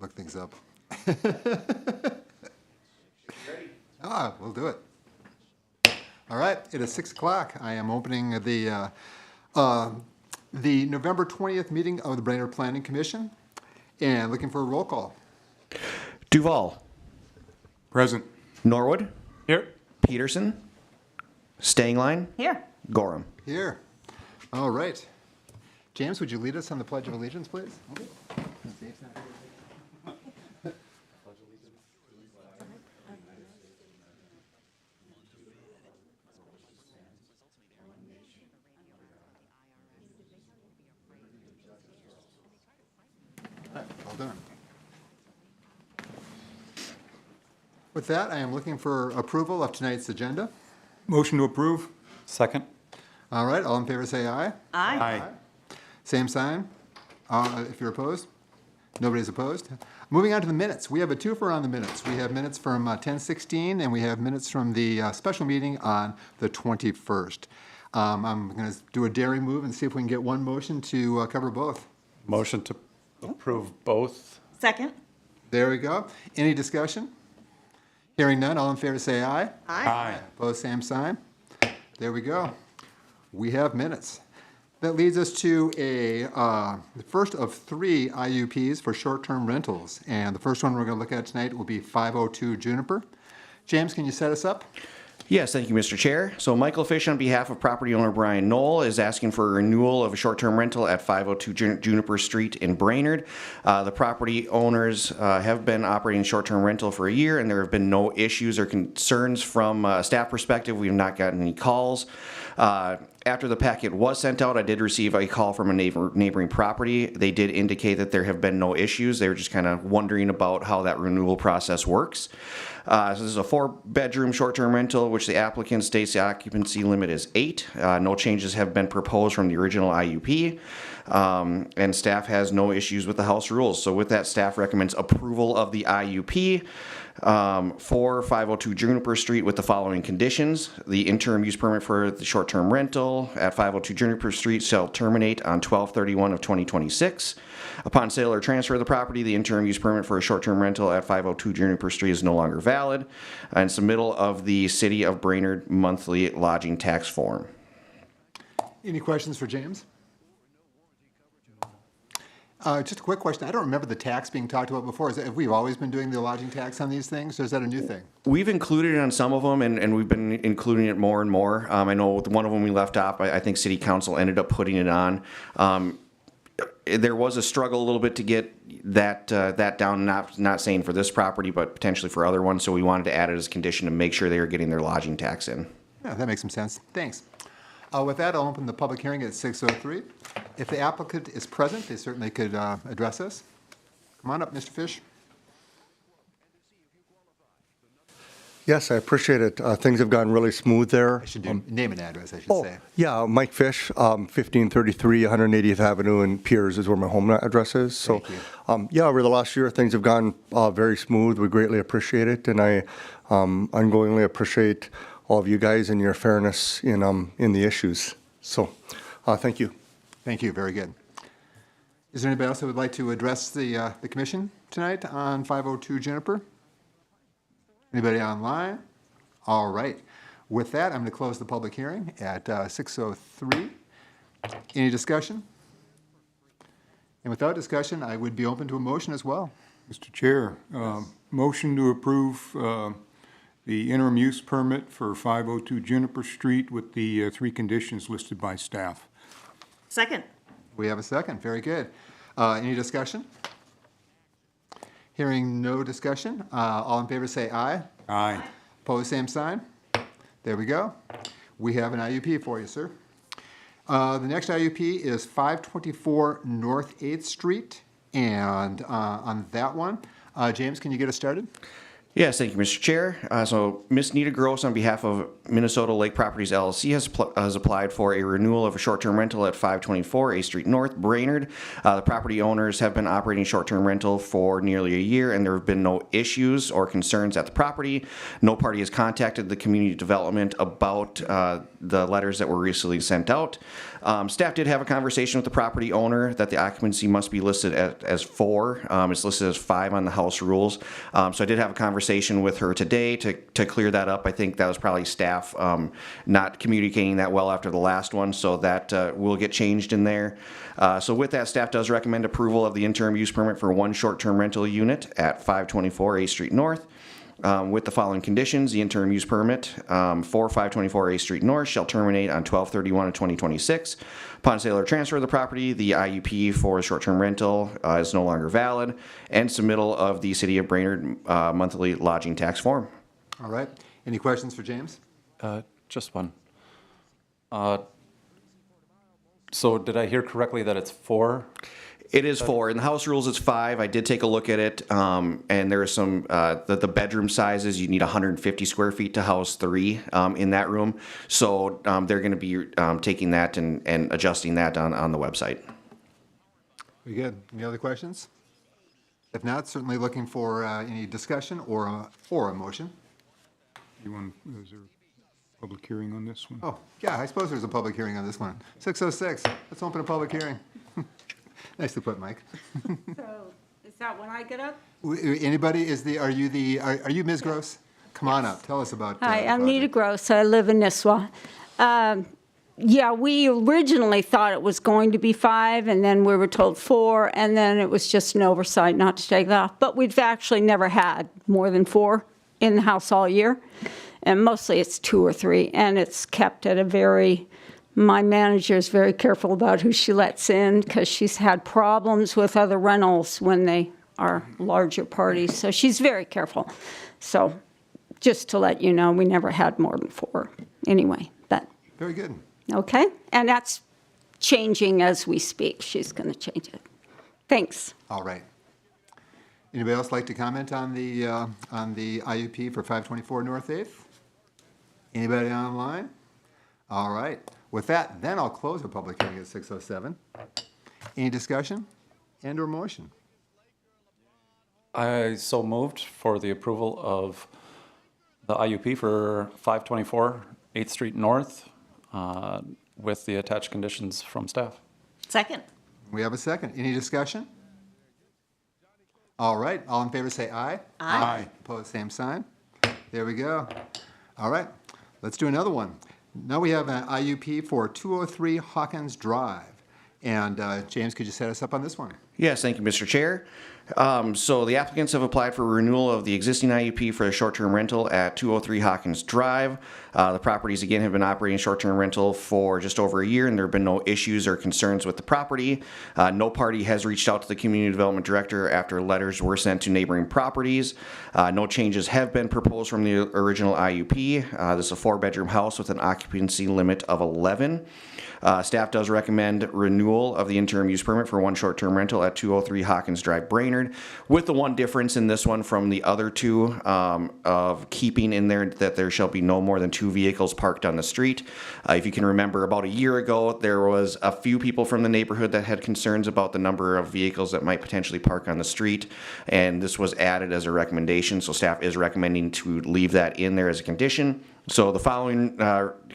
look things up. We'll do it. All right, it is 6 o'clock. I am opening the November 20th meeting of the Brainerd Planning Commission and looking for a roll call. Duval. Present. Norwood. Here. Peterson. Stangline. Here. Gorham. Here. All right. James, would you lead us on the Pledge of Allegiance, please? Well done. With that, I am looking for approval of tonight's agenda. Motion to approve. Second. All right, all in favor say aye. Aye. Same sign, if you're opposed. Nobody's opposed. Moving on to the minutes. We have a twofer on the minutes. We have minutes from 10/16, and we have minutes from the special meeting on the 21st. I'm going to do a daring move and see if we can get one motion to cover both. Motion to approve both. Second. There we go. Any discussion? Hearing none, all in favor say aye. Aye. Opposed, same sign. There we go. We have minutes. That leads us to the first of 3 IUPs for short-term rentals. And the first one we're going to look at tonight will be 502 Juniper. James, can you set us up? Yes, thank you, Mr. Chair. So Michael Fish, on behalf of property owner Brian Knoll, is asking for a renewal of a short-term rental at 502 Juniper Street in Brainerd. The property owners have been operating short-term rental for a year, and there have been no issues or concerns from a staff perspective. We have not gotten any calls. After the packet was sent out, I did receive a call from a neighboring property. They did indicate that there have been no issues. They were just kind of wondering about how that renewal process works. So this is a 4-bedroom short-term rental, which the applicant states the occupancy limit is 8. No changes have been proposed from the original IUP, and staff has no issues with the house rules. So with that, staff recommends approval of the IUP for 502 Juniper Street with the following conditions. The interim use permit for the short-term rental at 502 Juniper Street shall terminate on 12/31 of 2026. Upon sale or transfer of the property, the interim use permit for a short-term rental at 502 Juniper Street is no longer valid, and submittal of the City of Brainerd monthly lodging tax form. Any questions for James? Just a quick question. I don't remember the tax being talked about before. Have we always been doing the lodging tax on these things, or is that a new thing? We've included it on some of them, and we've been including it more and more. I know with one of them we left off. I think City Council ended up putting it on. There was a struggle a little bit to get that down, not saying for this property, but potentially for other ones, so we wanted to add it as a condition to make sure they were getting their lodging tax in. Yeah, that makes some sense. Thanks. With that, I'll open the public hearing at 6:03. If the applicant is present, they certainly could address us. Come on up, Mr. Fish. Yes, I appreciate it. Things have gone really smooth there. I should do name and address, I should say. Yeah, Mike Fish, 1533 180th Avenue in Piers is where my home address is. So, Thank yeah, over the last year, things have gone very smooth. We greatly appreciate it, and I ongoingly appreciate all of you guys and your fairness in the issues. So, thank you. Thank you. Very good. Is there anybody else that would like to address the commission tonight on 502 Juniper? Anybody online? All right. With that, I'm going to close the public hearing at 6:03. Any discussion? And without discussion, I would be open to a motion as well. Mr. Chair, motion to approve the interim use permit for 502 Juniper Street with the 3 conditions listed by staff. Second. We have a second. Very good. Any discussion? Hearing no discussion, all in favor say aye. Aye. Opposed, same sign. There we go. We have an IUP for you, sir. The next IUP is 524 North 8th Street, and on that one, James, can you get us started? Yes, thank you, Mr. Chair. So Ms. Nita Gross, on behalf of Minnesota Lake Properties LLC, has applied for a renewal of a short-term rental at 524 A Street North, Brainerd. The property owners have been operating short-term rental for nearly a year, and there have been no issues or concerns at the property. No party has contacted the community development about the letters that were recently sent out. Staff did have a conversation with the property owner that the occupancy must be listed as 4. It's listed as 5 on the house rules. So I did have a conversation with her today to clear that up. I think that was probably staff not communicating that well after the last one, so that will get changed in there. So with that, staff does recommend approval of the interim use permit for 1 short-term rental unit at 524 A Street North. With the following conditions, the interim use permit for 524 A Street North shall terminate on 12/31 of 2026. Upon sale or transfer of the property, the IUP for short-term rental is no longer valid, and submittal of the City of Brainerd monthly lodging tax form. All right. Any questions for James? Just one. So did I hear correctly that it's 4? It is 4. In the house rules, it's 5. I did take a look at it, and there are some, the bedroom sizes, you need 150 square feet to house 3 in that room. So they're going to be taking that and adjusting that on the website. Very good. Any other questions? If not, certainly looking for any discussion or a motion. Is there a public hearing on this one? Oh, yeah, I suppose there's a public hearing on this one. 6:06. Let's open a public hearing. Nicely put, Mike. So, is that when I get up? Anybody, are you Ms. Gross? Come on up, tell us about. Hi, the I'm project. Nita Gross, I live in Nisswa. Yeah, we originally thought it was going to be 5, and then we were told 4, and then it was just an oversight not to take that off. But we've actually never had more than 4 in the house all year, and mostly it's 2 or 3, and it's kept at my manager is very careful about who she lets in because she's had problems with other rentals when they are larger parties. So she's very careful. So just to let you know, we never had more than 4 anyway. Very good. Okay? And that's changing as we speak. She's going to change it. Thanks. All right. Anybody else like to comment on the IUP for 524 North 8th? Anybody online? All right. With that, then I'll close the public hearing at 6:07. Any discussion and/or motion? I so moved for the approval of the IUP for 524 8th Street North with the attached conditions from staff. Second. We have a second. Any discussion? All right. All in favor say aye. Aye. Opposed, same sign. There we go. All right. Let's do another one. Now we have an IUP for 203 Hawkins Drive. And James, could you set us up on this one? Yes, thank you, Mr. Chair. So the applicants have applied for renewal of the existing IUP for a short-term rental at 203 Hawkins Drive. The properties, again, have been operating short-term rental for just over a year, and there have been no issues or concerns with the property. No party has reached out to the Community Development Director after letters were sent to neighboring properties. No changes have been proposed from the original IUP. This is a 4-bedroom house with an occupancy limit of 11. Staff does recommend renewal of the interim use permit for 1 short-term rental at 203 Hawkins Drive, Brainerd, with the one difference in this one from the other 2 of keeping in there that there shall be no more than 2 vehicles parked on the street. If you can remember, about a year ago, there was a few people from the neighborhood that had concerns about the number of vehicles that might potentially park on the street, and this was added as a recommendation, so staff is recommending to leave that in there as a condition. So the following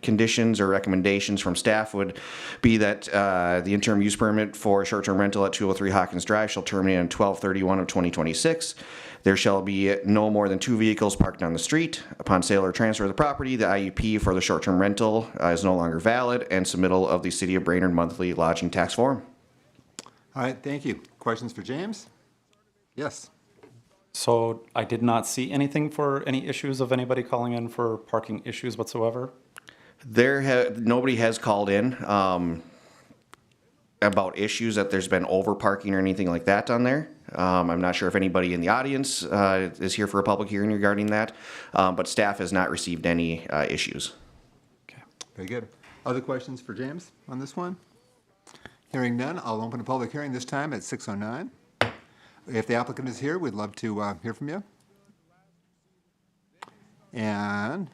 conditions or recommendations from staff would be that the interim use permit for short-term rental at 203 Hawkins Drive shall terminate on 12/31 of 2026. There shall be no more than 2 vehicles parked on the street. Upon sale or transfer of the property, the IUP for the short-term rental is no longer valid, and submittal of the City of Brainerd monthly lodging tax form. All right, thank you. Questions for James? Yes. So I did not see anything for any issues of anybody calling in for parking issues whatsoever. Nobody has called in about issues that there's been over parking or anything like that on there. I'm not sure if anybody in the audience is here for a public hearing regarding that, but staff has not received any issues. Okay. Very good. Other questions for James on this one? Hearing none, I'll open a public hearing this time at 6:09. If the applicant is here, we'd love to hear from you. And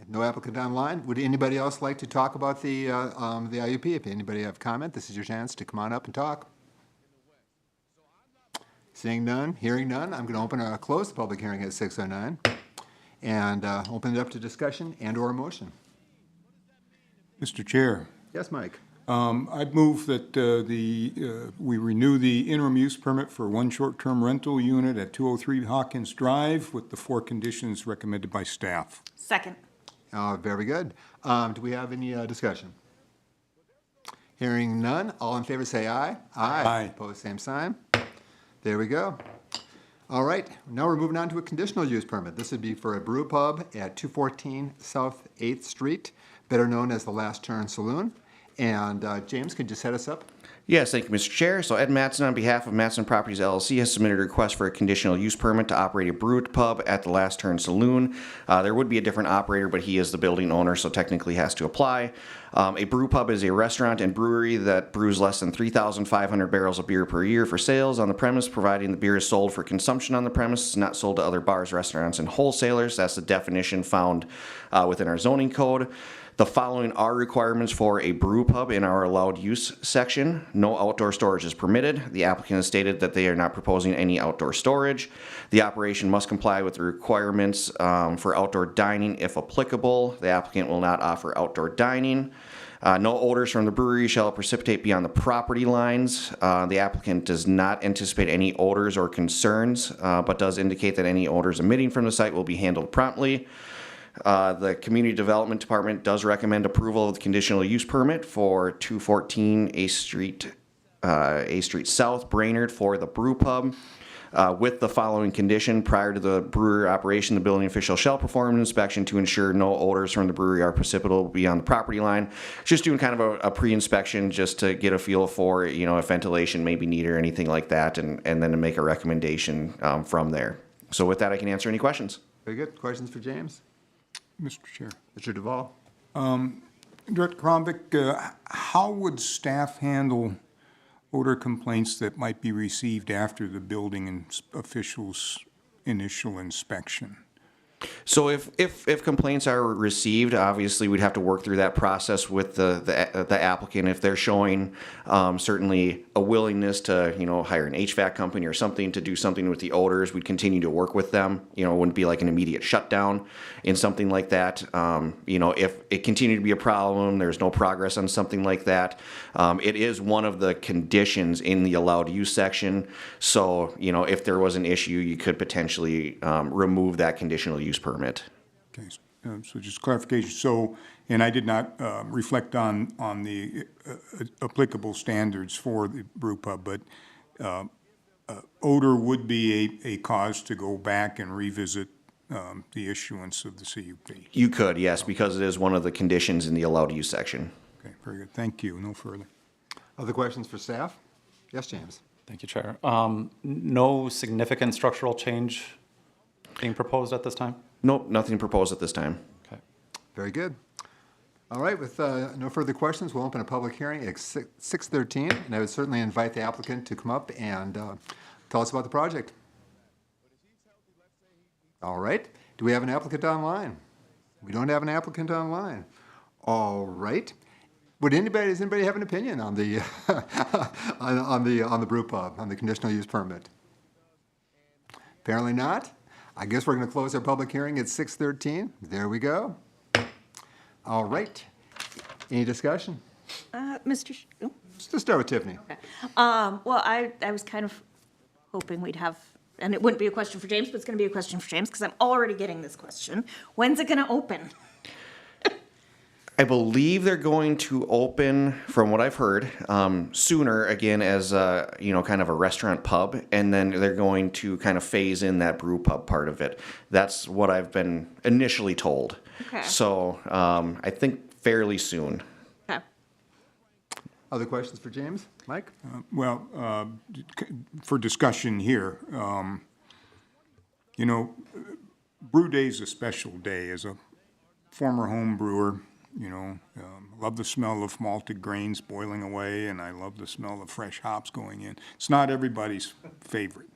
no applicant online. Would anybody else like to talk about the IUP? If anybody have comment, this is your chance to come on up and talk. Seeing none, hearing none, I'm going to close the public hearing at 6:09 and open it up to discussion and/or motion. Mr. Chair, Yes, Mike. I'd move that we renew the interim use permit for one short-term rental unit at 203 Hawkins Drive with the 4 conditions recommended by staff. Second. Very good. Do we have any discussion? Hearing none, all in favor say aye. Aye. Opposed, same sign. There we go. All right, now we're moving on to a conditional use permit. This would be for a brew pub at 214 South 8th Street, better known as the Last Turn Saloon. And James, could you set us up? Yes, thank you, Mr. Chair. So Ed Mattson, on behalf of Mattson Properties LLC, has submitted a request for a conditional use permit to operate a brew pub at the Last Turn Saloon. There would be a different operator, but he is the building owner, so technically has to apply. A brew pub is a restaurant and brewery that brews less than 3,500 barrels of beer per year for sales on the premise, providing the beer is sold for consumption on the premise, not sold to other bars, restaurants, and wholesalers. That's the definition found within our zoning code. The following are requirements for a brew pub in our allowed use section. No outdoor storage is permitted. The applicant has stated that they are not proposing any outdoor storage. The operation must comply with the requirements for outdoor dining if applicable. The applicant will not offer outdoor dining. No odors from the brewery shall precipitate beyond the property lines. The applicant does not anticipate any odors or concerns, but does indicate that any odors emitting from the site will be handled promptly. The Community Development Department does recommend approval of the conditional use permit for 214 A Street South, Brainerd for the brew pub. With the following condition: prior to the brewery operation, the building official shall perform an inspection to ensure no odors from the brewery are precipitable beyond the property line. Just doing kind of a pre-inspection just to get a feel for, if ventilation may be needed or anything like that, and then to make a recommendation from there. So with that, I can answer any questions. Very good. Questions for James? Mr. Chair. Mr. Duval? Director Kronvik, how would staff handle odor complaints that might be received after the building official's initial inspection? So if complaints are received, obviously we'd have to work through that process with the applicant. If they're showing certainly a willingness to hire an HVAC company or something to do something with the odors, we'd continue to work with them. It wouldn't be like an immediate shutdown in something like that. If it continued to be a problem, there's no progress on something like that. It is one of the conditions in the allowed use section. So if there was an issue, you could potentially remove that conditional use permit. Okay, so just clarification. So, and I did not reflect on the applicable standards for the brew pub, but odor would be a cause to go back and revisit the issuance of the CUP. You could, yes, because it is one of the conditions in the allowed use section. Okay, very good. Thank you. No further. Other questions for staff? Yes, James? Thank you, Chair. No significant structural change being proposed at this time? Nope, nothing proposed at this time. Okay. Very good. All right, with no further questions, we'll open a public hearing at 6:13, and I would certainly invite the applicant to come up and tell us about the project. All right, do we have an applicant online? We don't have an applicant online. All right. Does anybody have an opinion on the on the brew pub, on the conditional use permit? Apparently not. I guess we're going to close our public hearing at 6:13. There we go. All right. Any discussion? Let's just start with Tiffany. Okay. Well, I was kind of hoping we'd have, and it wouldn't be a question for James, but it's going to be a question for James because I'm already getting this question. When's it going to open? I believe they're going to open, from what I've heard, sooner, again, as kind of a restaurant pub, and then they're going to kind of phase in that brew pub part of it. That's what I've been initially told. Okay. So I think fairly soon. Okay. Other questions for James? Mike? For discussion here, Brew Day is a special day. As a former home brewer, love the smell of malted grains boiling away, and I love the smell of fresh hops going in. It's not everybody's favorite.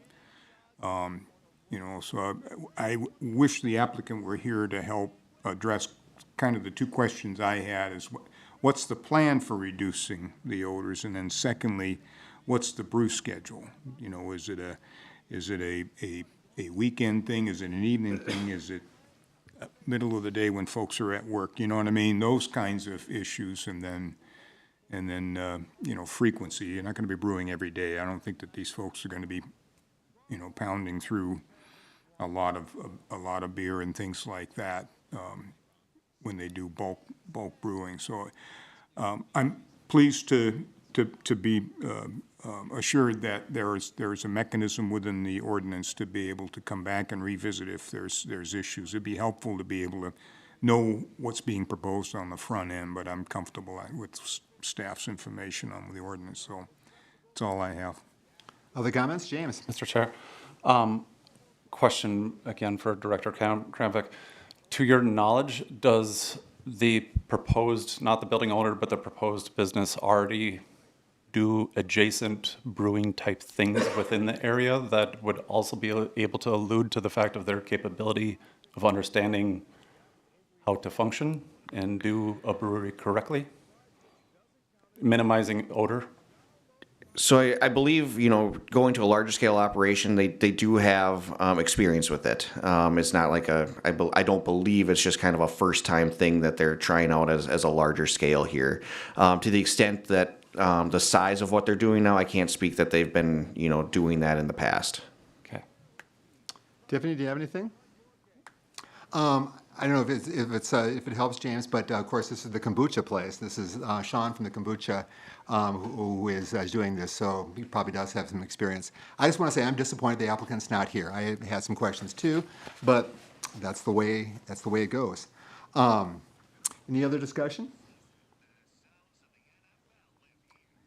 So I wish the applicant were here to help address kind of the two questions I had is what's the plan for reducing the odors? And then secondly, what's the brew schedule? Is it a weekend thing? Is it an evening thing? Is it middle of the day when folks are at work? You know what I mean? Those kinds of issues. And then frequency. You're not going to be brewing every day. I don't think that these folks are going to be, pounding through a lot of beer and things like that when they do bulk brewing. So I'm pleased to be assured that there is a mechanism within the ordinance to be able to come back and revisit if there's issues. It'd be helpful to be able to know what's being proposed on the front end, but I'm comfortable with staff's information on the ordinance. So that's all I have. Other comments? James? Mr. Chair, question again for Director Kramvik. To your knowledge, does the proposed, not the building owner, but the proposed business already do adjacent brewing type things within the area that would also be able to allude to the fact of their capability of understanding how to function and do a brewery correctly, minimizing odor? So I believe, going to a larger scale operation, they do have experience with it. It's not like I don't believe it's just kind of a first time thing that they're trying out as a larger scale here. To the extent that the size of what they're doing now, I can't speak that they've been, doing that in the past. Okay. Tiffany, do you have anything? I don't know if it helps, James, but of course this is the kombucha place. This is Sean from the kombucha who is doing this, so he probably does have some experience. I just want to say I'm disappointed the applicant's not here. I had some questions too, but that's the way it goes. Any other discussion?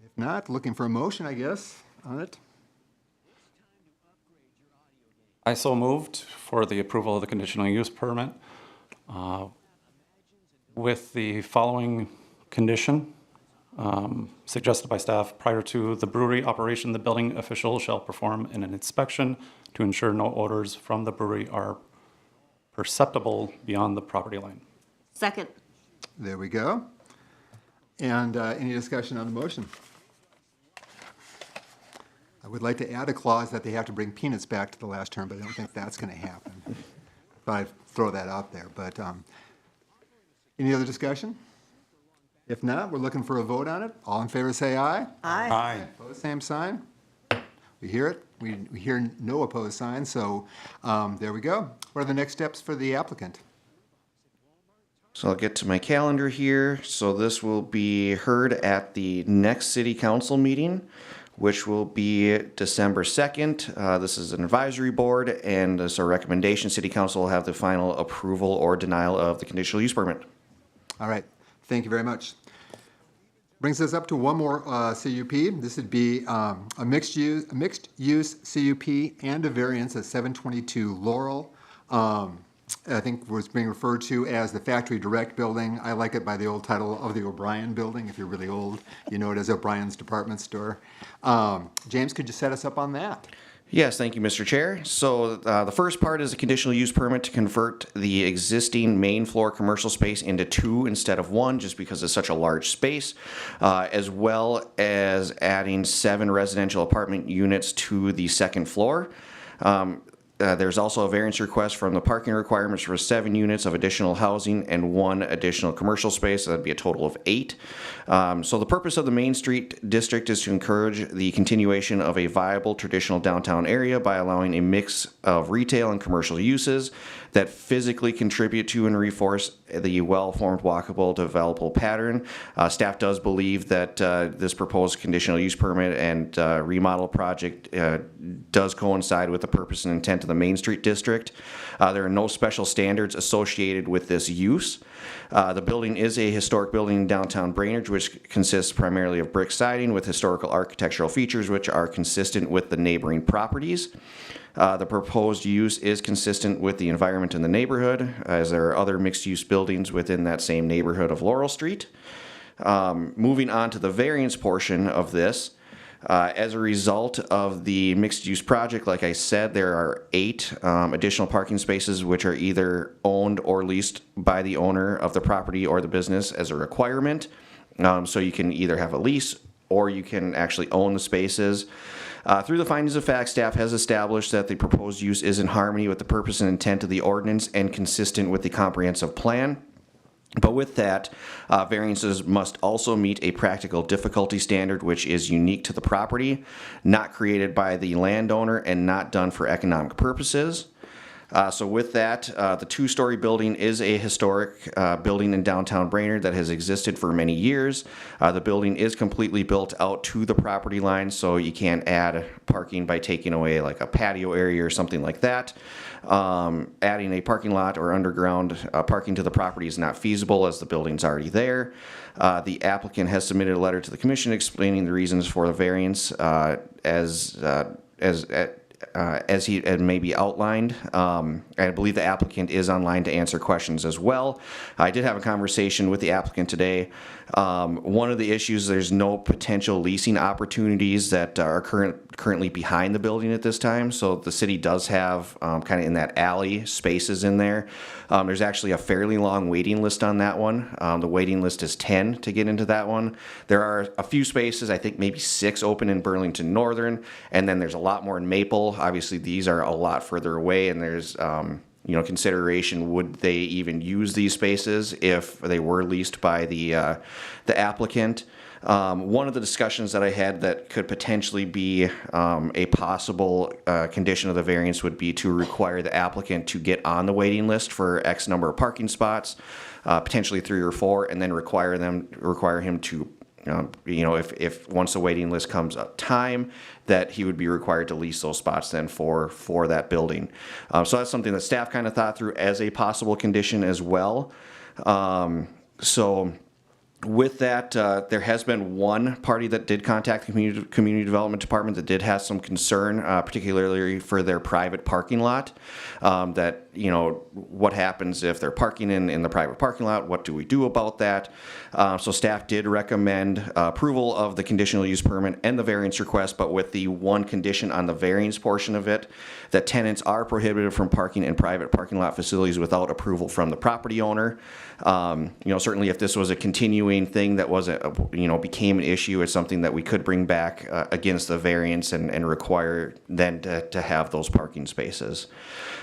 If not, looking for a motion, I guess, on it. I so moved for the approval of the conditional use permit with the following condition suggested by staff. Prior to the brewery operation, the building official shall perform an inspection to ensure no odors from the brewery are perceptible beyond the property line. Second. There we go. And any discussion on the motion? I would like to add a clause that they have to bring peanuts back to the last term, but I don't think that's going to happen. But I throw that out there. But any other discussion? If not, we're looking for a vote on it. All in favor, say aye. Aye. Aye. Opposed, same sign. We hear it. We hear no opposed signs. So there we go. What are the next steps for the applicant? So I'll get to my calendar here. So this will be heard at the next city council meeting, which will be December 2nd. This is an advisory board, and as a recommendation, city council will have the final approval or denial of the conditional use permit. All right. Thank you very much. Brings us up to one more CUP. This would be a mixed use CUP and a variance at 722 Laurel. I think was being referred to as the Factory Direct Building. I like it by the old title of the O'Brien Building. If you're really old, you know it as O'Brien's Department Store. James, could you set us up on that? Yes, thank you, Mr. Chair. So the first part is a conditional use permit to convert the existing main floor commercial space into 2 instead of 1, just because it's such a large space, as well as adding 7 residential apartment units to the second floor. There's also a variance request from the parking requirements for 7 units of additional housing and 1 additional commercial space. So that'd be a total of 8. So the purpose of the Main Street District is to encourage the continuation of a viable traditional downtown area by allowing a mix of retail and commercial uses that physically contribute to and reinforce the well-formed walkable developable pattern. Staff does believe that this proposed conditional use permit and remodel project does coincide with the purpose and intent of the Main Street District. There are no special standards associated with this use. The building is a historic building in downtown Brainerd, which consists primarily of brick siding with historical architectural features which are consistent with the neighboring properties. The proposed use is consistent with the environment in the neighborhood, as there are other mixed-use buildings within that same neighborhood of Laurel Street. Moving on to the variance portion of this, As a result of the mixed-use project, like I said, there are 8 additional parking spaces which are either owned or leased by the owner of the property or the business as a requirement. So you can either have a lease or you can actually own the spaces. Through the findings of fact, staff has established that the proposed use is in harmony with the purpose and intent of the ordinance and consistent with the comprehensive plan. But with that, variances must also meet a practical difficulty standard, which is unique to the property, not created by the landowner, and not done for economic purposes. So with that, the 2-story building is a historic building in downtown Brainerd that has existed for many years. The building is completely built out to the property line, so you can't add parking by taking away like a patio area or something like that. Adding a parking lot or underground parking to the property is not feasible as the building's already there. The applicant has submitted a letter to the commission explaining the reasons for the variance as he had maybe outlined. I believe the applicant is online to answer questions as well. I did have a conversation with the applicant today. One of the issues, there's no potential leasing opportunities that are currently behind the building at this time. So the city does have kind of in that alley spaces in there. There's actually a fairly long waiting list on that one. The waiting list is 10 to get into that one. There are a few spaces, I think maybe 6 open in Burlington Northern, and then there's a lot more in Maple. Obviously, these are a lot further away, and there's consideration, would they even use these spaces if they were leased by the applicant? One of the discussions that I had that could potentially be a possible condition of the variance would be to require the applicant to get on the waiting list for X number of parking spots, potentially 3 or 4, and then require him to if once the waiting list comes up time, that he would be required to lease those spots then for that building. So that's something that staff kind of thought through as a possible condition as well. So with that, there has been one party that did contact the community development department that did have some concern, particularly for their private parking lot. That what happens if they're parking in the private parking lot? What do we do about that? So staff did recommend approval of the conditional use permit and the variance request, but with the one condition on the variance portion of it, that tenants are prohibited from parking in private parking lot facilities without approval from the property owner. Certainly if this was a continuing thing that became an issue, it's something that we could bring back against the variance and require then to have those parking spaces.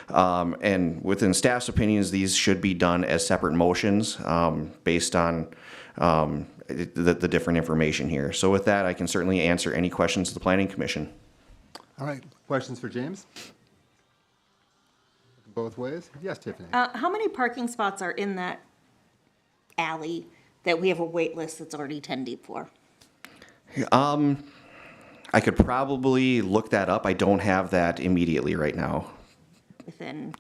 And within staff's opinions, these should be done as separate motions based on the different information here. So with that, I can certainly answer any questions of the Planning Commission. All right, questions for James? Both ways? Yes, Tiffany. How many parking spots are in that alley that we have a wait list that's already 10 deep for? I could probably look that up. I don't have that immediately right now. Within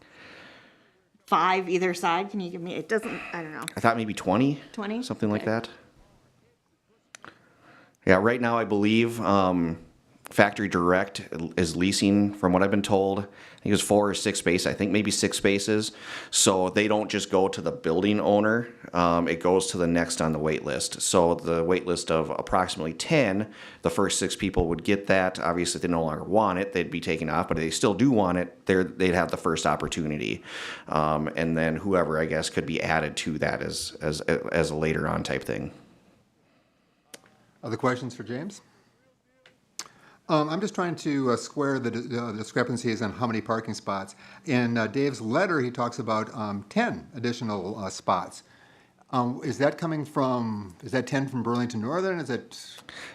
5 either side? Can you give me, it doesn't, I don't know. I thought maybe 20? 20? Something like Okay. that. Yeah, right now I believe Factory Direct is leasing, from what I've been told, I think it was 4 or 6 spaces, I think maybe 6 spaces. So they don't just go to the building owner, it goes to the next on the wait list. So the wait list of approximately 10, the first 6 people would get that. Obviously, if they no longer want it, they'd be taken off, but if they still do want it, they'd have the first opportunity. And then whoever, I guess, could be added to that as a later on type thing. Other questions for James? I'm just trying to square the discrepancies on how many parking spots. In Dave's letter, he talks about 10 additional spots. Is that 10 from Burlington Northern? Is it?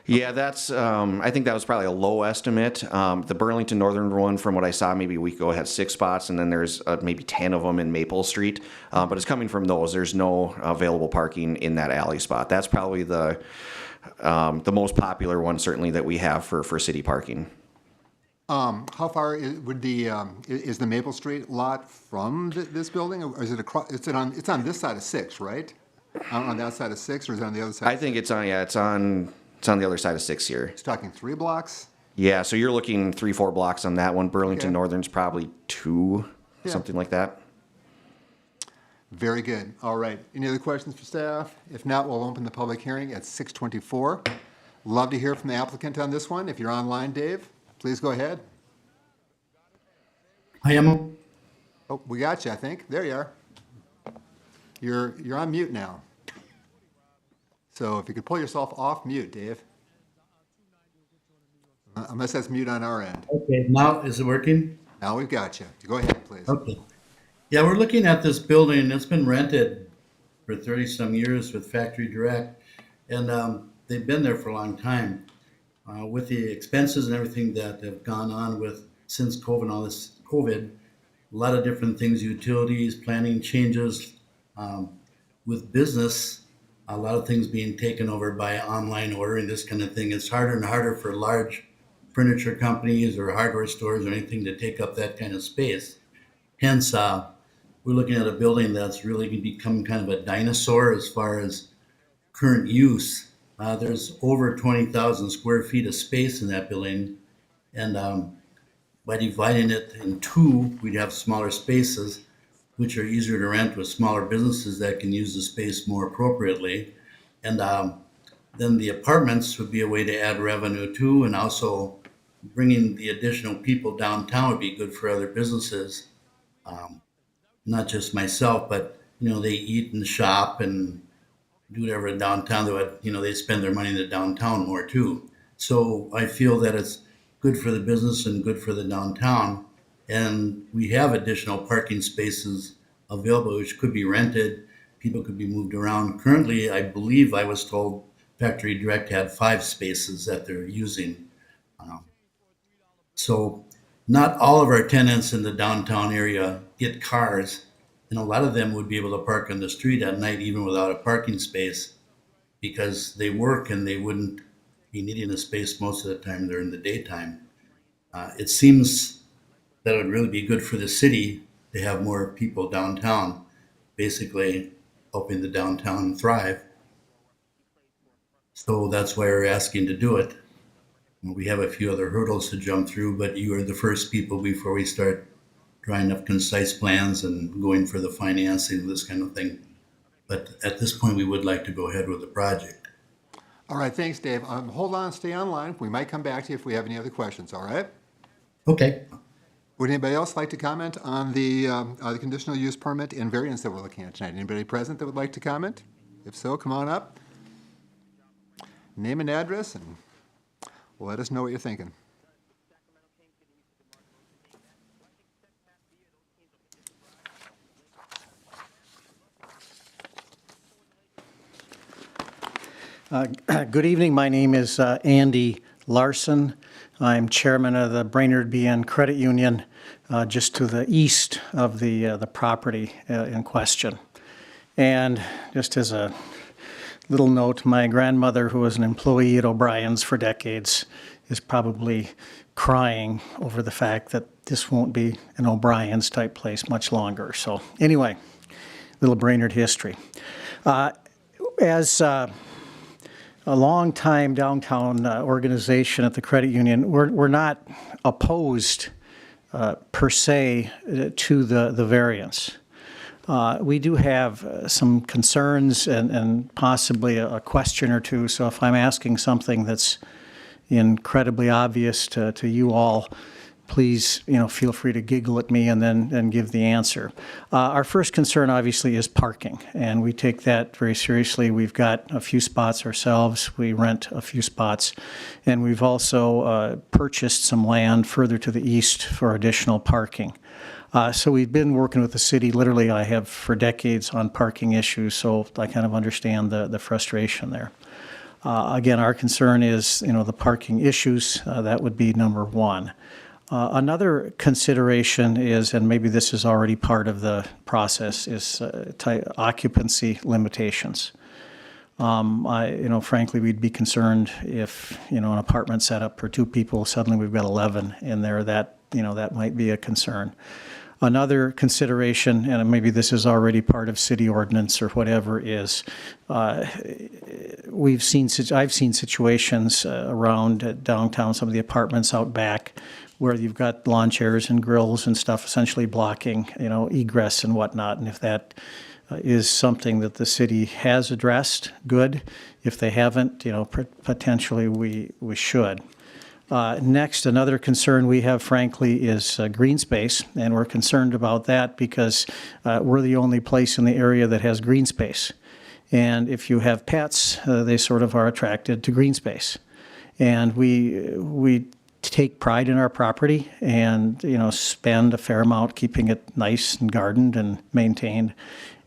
Yeah, that's, I think that was probably a low estimate. The Burlington Northern one, from what I saw maybe a week ago, had 6 spots, and then there's maybe 10 of them in Maple Street. But it's coming from those. There's no available parking in that alley spot. That's probably the most popular one, certainly, that we have for city parking. How far is the Maple Street lot from this building, or is it across? It's on this side of 6, right? On that side of 6, or is it on the other side? I think it's on the other side of 6 here. It's talking 3 blocks. Yeah, so you're looking 3-4 blocks on that one. Burlington Okay. Northern's probably 2, Yeah. something like that. Very good. All right. Any other questions for staff? If not, we'll open the public hearing at 6:24. Love to hear from the applicant on this one. If you're online, Dave, please go ahead. I am. Oh, we got you, I think. There you are. You're on mute now. So if you could pull yourself off mute, Dave. Unless that's mute on our end. Okay, now is it working? Now we've got you. Go ahead, please. Okay. Yeah, we're looking at this building. It's been rented for 30-some years with Factory Direct, and they've been there for a long time. With the expenses and everything that have gone on with since COVID, all this COVID, a lot of different things, utilities, planning changes, with business, a lot of things being taken over by online ordering, this kind of thing. It's harder and harder for large furniture companies or hardware stores or anything to take up that kind of space. Hence, we're looking at a building that's really become kind of a dinosaur as far as current use. There's over 20,000 square feet of space in that building, and by dividing it in two, we'd have smaller spaces, which are easier to rent with smaller businesses that can use the space more appropriately. And then the apartments would be a way to add revenue too, and also bringing the additional people downtown would be good for other businesses. Not just myself, but they eat and shop and do whatever in downtown. They spend their money in the downtown more too. So I feel that it's good for the business and good for the downtown. And we have additional parking spaces available, which could be rented. People could be moved around. Currently, I believe I was told Factory Direct had 5 spaces that they're using. So not all of our tenants in the downtown area get cars, and a lot of them would be able to park on the street at night even without a parking space because they work and they wouldn't be needing a space most of the time during the daytime. It seems that it would really be good for the city to have more people downtown, basically helping the downtown thrive. So that's why we're asking to do it. We have a few other hurdles to jump through, but you are the first people before we start drawing up concise plans and going for the financing, this kind of thing. But at this point, we would like to go ahead with the project. All right, thanks, Dave. Hold on, stay online. We might come back to you if we have any other questions, all right? Okay. Would anybody else like to comment on the conditional use permit and variance that we're looking at tonight? Anybody present that would like to comment? If so, come on up. Name and address, and let us know what you're thinking. Good evening. My name is Andy Larson. I'm chairman of the Brainerd MN Credit Union, just to the east of the property in question. And just as a little note, my grandmother, who was an employee at O'Brien's for decades, is probably crying over the fact that this won't be an O'Brien's type place much longer. So anyway, little Brainerd history. As a long-time downtown organization at the credit union, we're not opposed per se to the variance. We do have some concerns and possibly a question or two, so if I'm asking something that's incredibly obvious to you all, please, feel free to giggle at me and give the answer. Our first concern, obviously, is parking, and we take that very seriously. We've got a few spots ourselves. We rent a few spots, and we've also purchased some land further to the east for additional parking. So we've been working with the city, literally I have for decades, on parking issues, so I kind of understand the frustration there. Again, our concern is, the parking issues. That would be number one. Another consideration is, and maybe this is already part of the process, is occupancy limitations. Frankly, we'd be concerned if, an apartment set up for 2 people, suddenly we've got 11 in there. That might be a concern. Another consideration, and maybe this is already part of city ordinance or whatever, is I've seen situations around downtown, some of the apartments out back, where you've got lawn chairs and grills and stuff essentially blocking, egress and whatnot. And if that is something that the city has addressed. Good. If they haven't, potentially we should. Next, another concern we have, frankly, is green space, and we're concerned about that because we're the only place in the area that has green space. And if you have pets, they sort of are attracted to green space. And we take pride in our property and, spend a fair amount keeping it nice and gardened and maintained.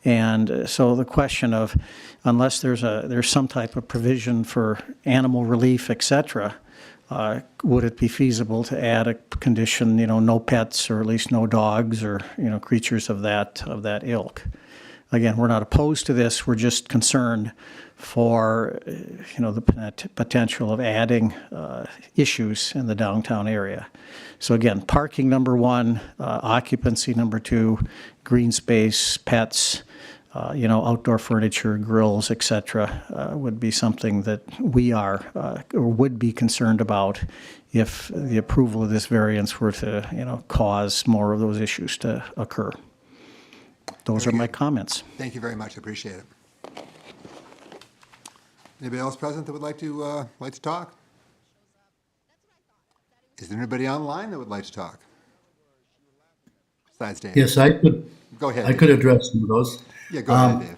And so the question of, unless there's some type of provision for animal relief, et cetera, would it be feasible to add a condition, no pets or at least no dogs or, creatures of that ilk? Again, we're not opposed to this. We're just concerned for, the potential of adding issues in the downtown area. So again, parking number one, occupancy number two, green space, pets, outdoor furniture, grills, et cetera, would be something that we are or would be concerned about if the approval of this variance were to, cause more of those issues to occur. Those are my comments. Thank you very much. I appreciate it. Anybody else present that would like to talk? Is there anybody online that would like to talk? Besides Dave. Yes, I could. Go ahead. I could address some of those. Yeah, go ahead, Dave.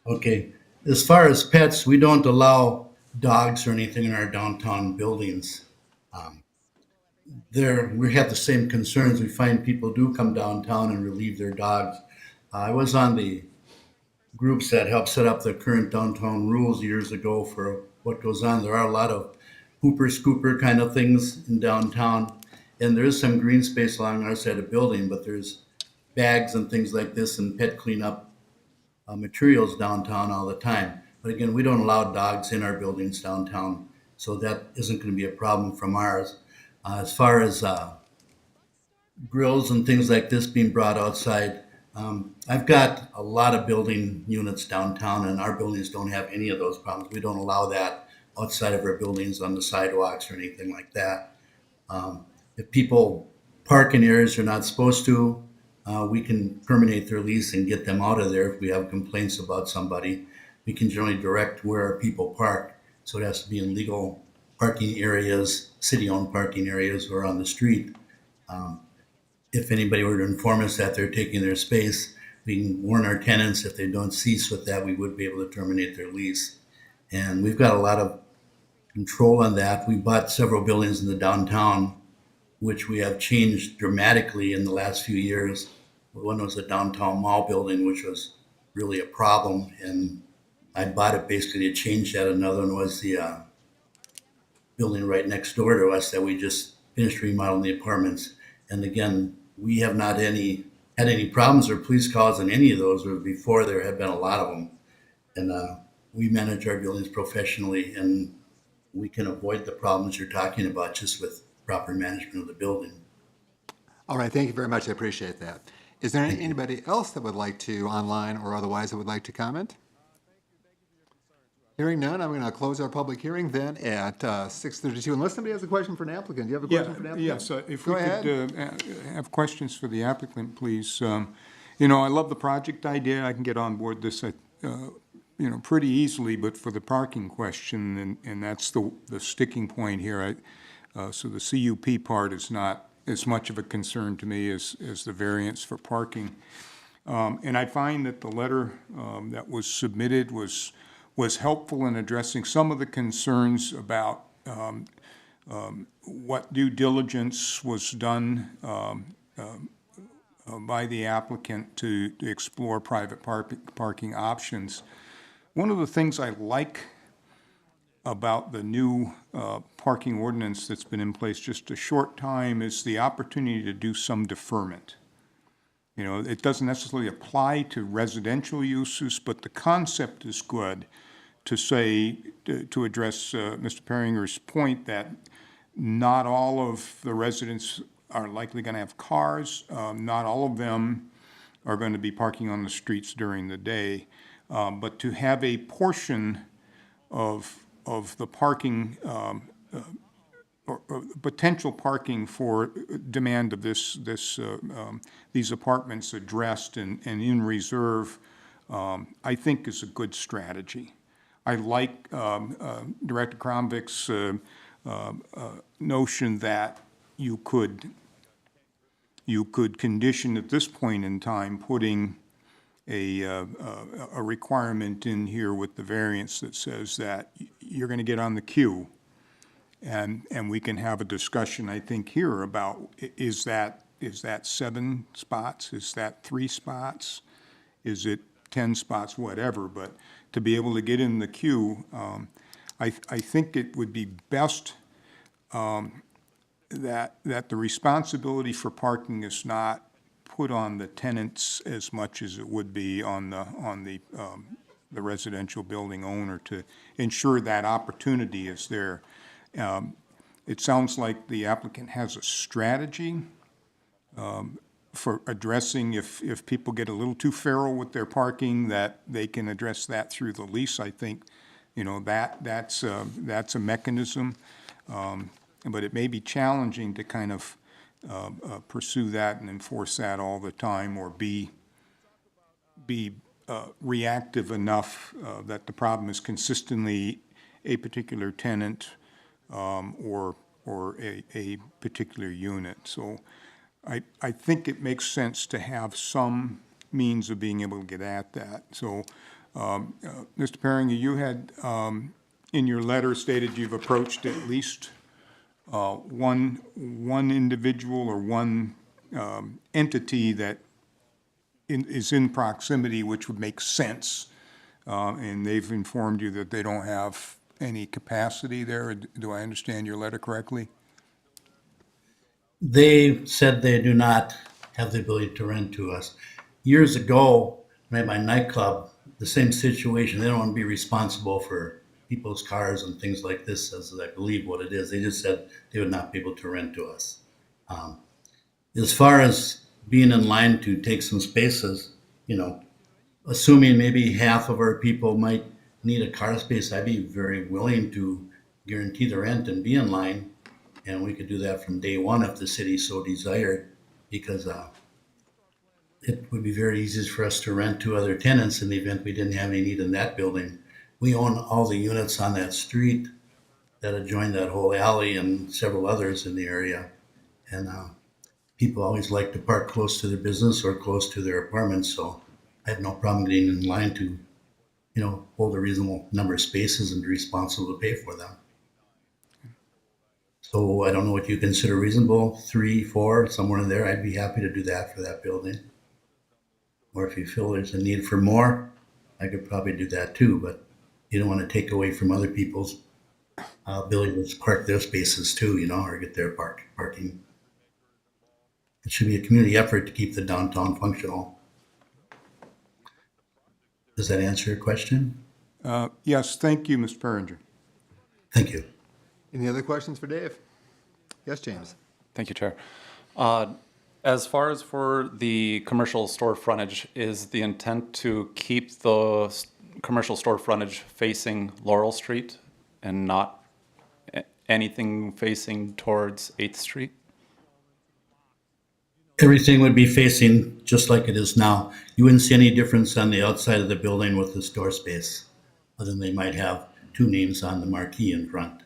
Okay. As far as pets, we don't allow dogs or anything in our downtown buildings. We have the same concerns. We find people do come downtown and relieve their dogs. I was on the groups that helped set up the current downtown rules years ago for what goes on. There are a lot of pooper scooper kind of things in downtown, and there is some green space along our side of the building, but there's bags and things like this and pet cleanup materials downtown all the time. But again, we don't allow dogs in our buildings downtown, so that isn't going to be a problem from ours. As far as grills and things like this being brought outside, I've got a lot of building units downtown, and our buildings don't have any of those problems. We don't allow that outside of our buildings on the sidewalks or anything like that. If people park in areas they're not supposed to, we can terminate their lease and get them out of there if we have complaints about somebody. We can generally direct where people park, so it has to be in legal parking areas, city-owned parking areas, or on the street. If anybody were to inform us that they're taking their space, we can warn our tenants. If they don't cease with that, we would be able to terminate their lease. And we've got a lot of control on that. We bought several buildings in the downtown, which we have changed dramatically in the last few years. One was the downtown mall building, which was really a problem, and I bought it basically to change that. Another one was the building right next door to us that we just finished remodeling the apartments. And again, we have not had any problems or police calls on any of those, where before there had been a lot of them. And we manage our buildings professionally, and we can avoid the problems you're talking about just with proper management of the building. All right, thank you very much. I appreciate that. Is there anybody else that would like to, online or otherwise, that would like to comment? Hearing none, I'm going to close our public hearing then at 6:32. Unless somebody has a question for an applicant. Do you have a question for an applicant? Yes, if Go we ahead. could have questions for the applicant, please. I love the project idea. I can get on board this, pretty easily, but for the parking question, and that's the sticking point here. So the CUP part is not as much of a concern to me as the variance for parking. And I find that the letter that was submitted was helpful in addressing some of the concerns about what due diligence was done by the applicant to explore private parking options. One of the things I like about the new parking ordinance that's been in place just a short time is the opportunity to do some deferment. It doesn't necessarily apply to residential uses, but the concept is good to say, to address Mr. Perringer's point that not all of the residents are likely going to have cars. Not all of them are going to be parking on the streets during the day. But to have a portion of the parking or potential parking for demand of these apartments addressed and in reserve I think is a good strategy. I like Director Kromvik's notion that you could condition at this point in time putting a requirement in here with the variance that says that you're going to get on the queue, and we can have a discussion, I think, here about is that 7 spots? Is that 3 spots? Is it 10 spots? Whatever. But to be able to get in the queue, I think it would be best that the responsibility for parking is not put on the tenants as much as it would be on the residential building owner to ensure that opportunity is there. It sounds like the applicant has a strategy for addressing if people get a little too feral with their parking, that they can address that through the lease. I think, that's a mechanism. But it may be challenging to kind of pursue that and enforce that all the time, or be reactive enough that the problem is consistently a particular tenant or a particular unit. So I think it makes sense to have some means of being able to get at that. So, Mr. Perringer, you had in your letter stated you've approached at least one individual or one entity that is in proximity, which would make sense, and they've informed you that they don't have any capacity there. Do I understand your letter correctly? They said they do not have the ability to rent to us. Years ago, when I had my nightclub, the same situation. They don't want to be responsible for people's cars and things like this, as I believe what it is. They just said they would not be able to rent to us. As far as being in line to take some spaces, assuming maybe half of our people might need a car space, I'd be very willing to guarantee the rent and be in line. And we could do that from day one if the city so desired, because it would be very easy for us to rent to other tenants in the event we didn't have any need in that building. We own all the units on that street that adjoin that whole alley and several others in the area. And people always like to park close to their business or close to their apartments, so I have no problem getting in line to, hold a reasonable number of spaces and be responsible to pay for them. So I don't know what you consider reasonable, 3, 4, somewhere in there. I'd be happy to do that for that building. Or if you feel there's a need for more, I could probably do that too, but you don't want to take away from other people's ability to park their spaces too, or get their parking. It should be a community effort to keep the downtown functional. Does that answer your question? Yes, thank you, Mr. Perringer. Thank you. Any other questions for Dave? Yes, James. Thank you, Chair. As far as for the commercial store frontage, is the intent to keep the commercial store frontage facing Laurel Street and not anything facing towards 8th Street? Everything would be facing just like it is now. You wouldn't see any difference on the outside of the building with the store space, other than they might have 2 names on the marquee in front.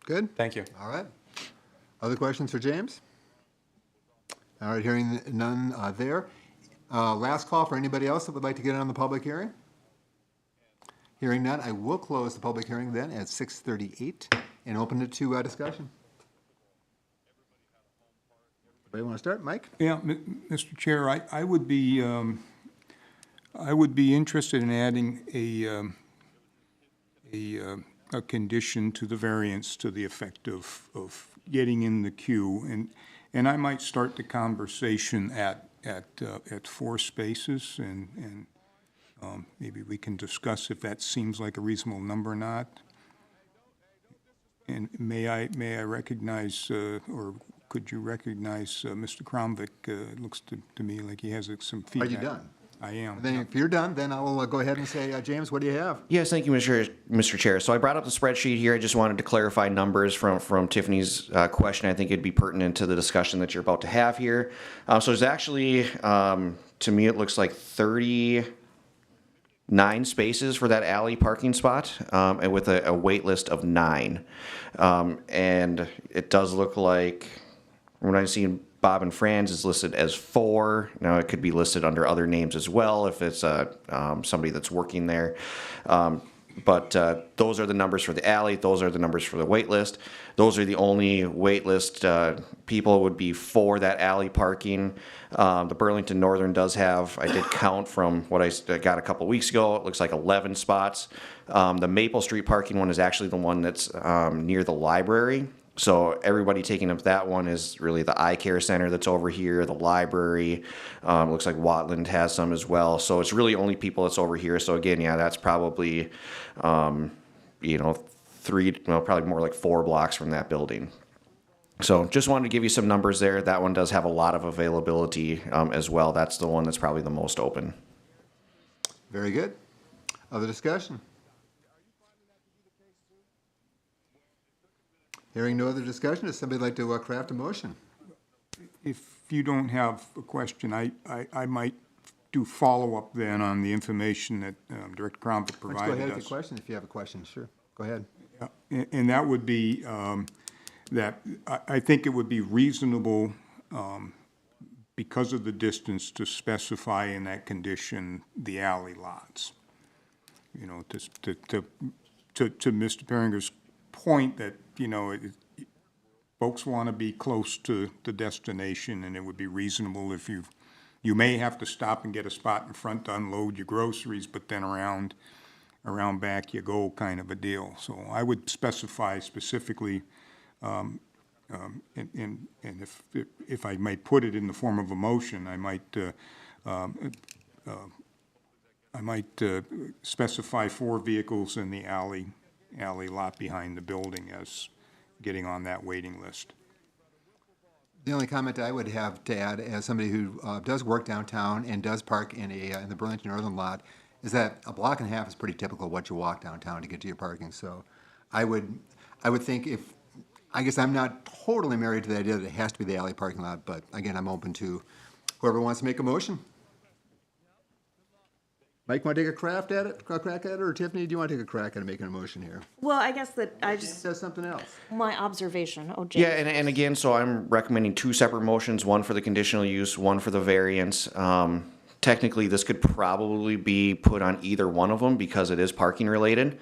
Good? Thank you. All right. Other questions for James? All right, hearing none there. Last call for anybody else that would like to get in on the public hearing? Hearing none, I will close the public hearing then at 6:38 and open it to discussion. Anybody want to start? Mike? Yeah, Mr. Chair, I would be interested in adding a condition to the variance to the effect of getting in the queue, and I might start the conversation at 4 spaces, and maybe we can discuss if that seems like a reasonable number or not. And may I recognize, or could you recognize Mr. Kromvik? It looks to me like he has some Are feedback. you done? I am. Then if you're done, then I will go ahead and say, James, what do you have? Yes, thank you, Mr. Chair. So I brought up the spreadsheet here. I just wanted to clarify numbers from Tiffany's question. I think it'd be pertinent to the discussion that you're about to have here. So there's actually to me, it looks like 39 spaces for that alley parking spot, and with a wait list of 9. And it does look like, when I see Bob and Franz is listed as 4. Now, it could be listed under other names as well if it's somebody that's working there. But those are the numbers for the alley. Those are the numbers for the wait list. Those are the only wait list people would be for that alley parking. The Burlington Northern does have, I did count from what I got a couple weeks ago, it looks like 11 spots. The Maple Street parking one is actually the one that's near the library. So everybody taking up that one is really the eye care center that's over here, the library. Looks like Watland has some as well. So it's really only people that's over here. So again, yeah, that's probably, 3, well, probably more like 4 blocks from that building. So just wanted to give you some numbers there. That one does have a lot of availability as well. That's the one that's probably the most open. Very good. Other discussion? Hearing no other discussion, does somebody like to craft a motion? If you don't have a question, I might do follow-up then on the information that Director Cromvick Let's provided go ahead with us. your question if you have a question. Sure. Go ahead. And that would be that I think it would be reasonable, because of the distance, to specify in that condition the alley lots. You know, to Mr. Peringer's point that, folks want to be close to the destination, and it would be reasonable if you may have to stop and get a spot in front to unload your groceries, but then around back you go, kind of a deal. So I would specify specifically, and if I might put it in the form of a motion, I might specify 4 vehicles in the alley lot behind the building as getting on that waiting list. The only comment I would have to add, as somebody who does work downtown and does park in the Burlington Northern lot, is that a block and a half is pretty typical of what you walk downtown to get to your parking. So I would think I guess I'm not totally married to the idea that it has to be the alley parking lot, but again, I'm open to whoever wants to make a motion. Mike, want to take a crack at it, or Tiffany, do you want to take a crack at making a motion here? Well, I guess that I just, Says something else. my observation, oh, James. Yeah, and again, so I'm recommending 2 separate motions, one for the conditional use, one for the variance. Technically, this could probably be put on either one of them because it is parking related.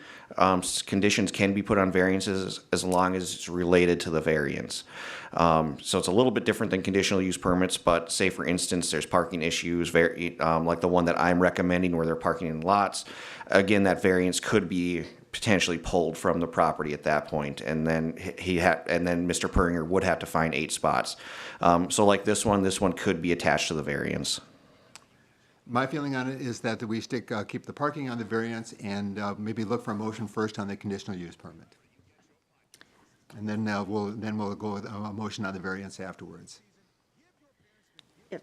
Conditions can be put on variances as long as it's related to the variance. So it's a little bit different than conditional use permits, but say for instance, there's parking issues, like the one that I'm recommending where they're parking in lots. Again, that variance could be potentially pulled from the property at that point, and then Mr. Puringer would have to find 8 spots. So like this one could be attached to the variance. My feeling on it is that we keep the parking on the variance and maybe look for a motion first on the conditional use permit. And then we'll go with a motion on the variance afterwards.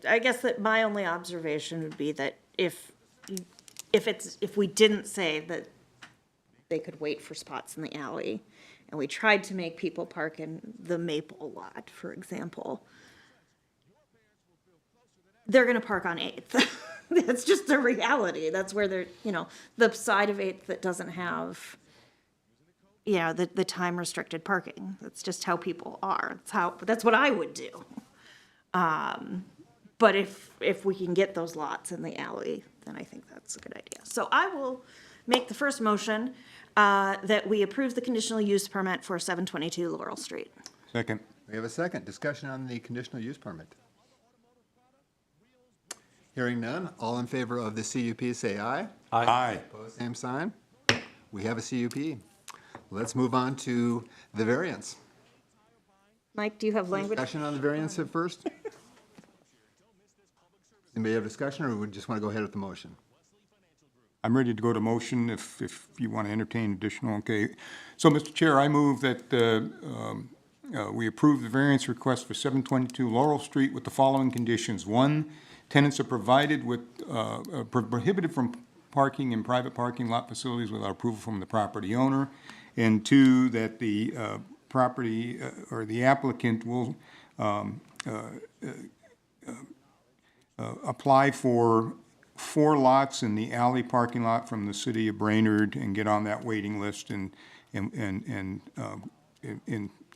I guess that my only observation would be that if we didn't say that they could wait for spots in the alley, and we tried to make people park in the Maple lot, for example, they're going to park on 8th. That's just the reality. That's where they're, the side of 8th that doesn't have, the time restricted parking. That's just how people are. That's what I would do. But if we can get those lots in the alley, then I think that's a good idea. So I will make the first motion that we approve the conditional use permit for 722 Laurel Street. Second. We have a second. Discussion on the conditional use permit. Hearing none, all in favor of the CUP say aye. Aye. Opposed, same sign. We have a CUP. Let's move on to the variance. Mike, do you have language? Discussion on the variance at first? Anybody have discussion, or we just want to go ahead with the motion? I'm ready to go to motion if you want to entertain additional, okay. So, Mr. Chair, I move that we approve the variance request for 722 Laurel Street with the following conditions. 1, tenants are provided with, prohibited from parking in private parking lot facilities without approval from the property owner. And 2, that the property or the applicant will apply for 4 lots in the alley parking lot from the city of Brainerd and get on that waiting list and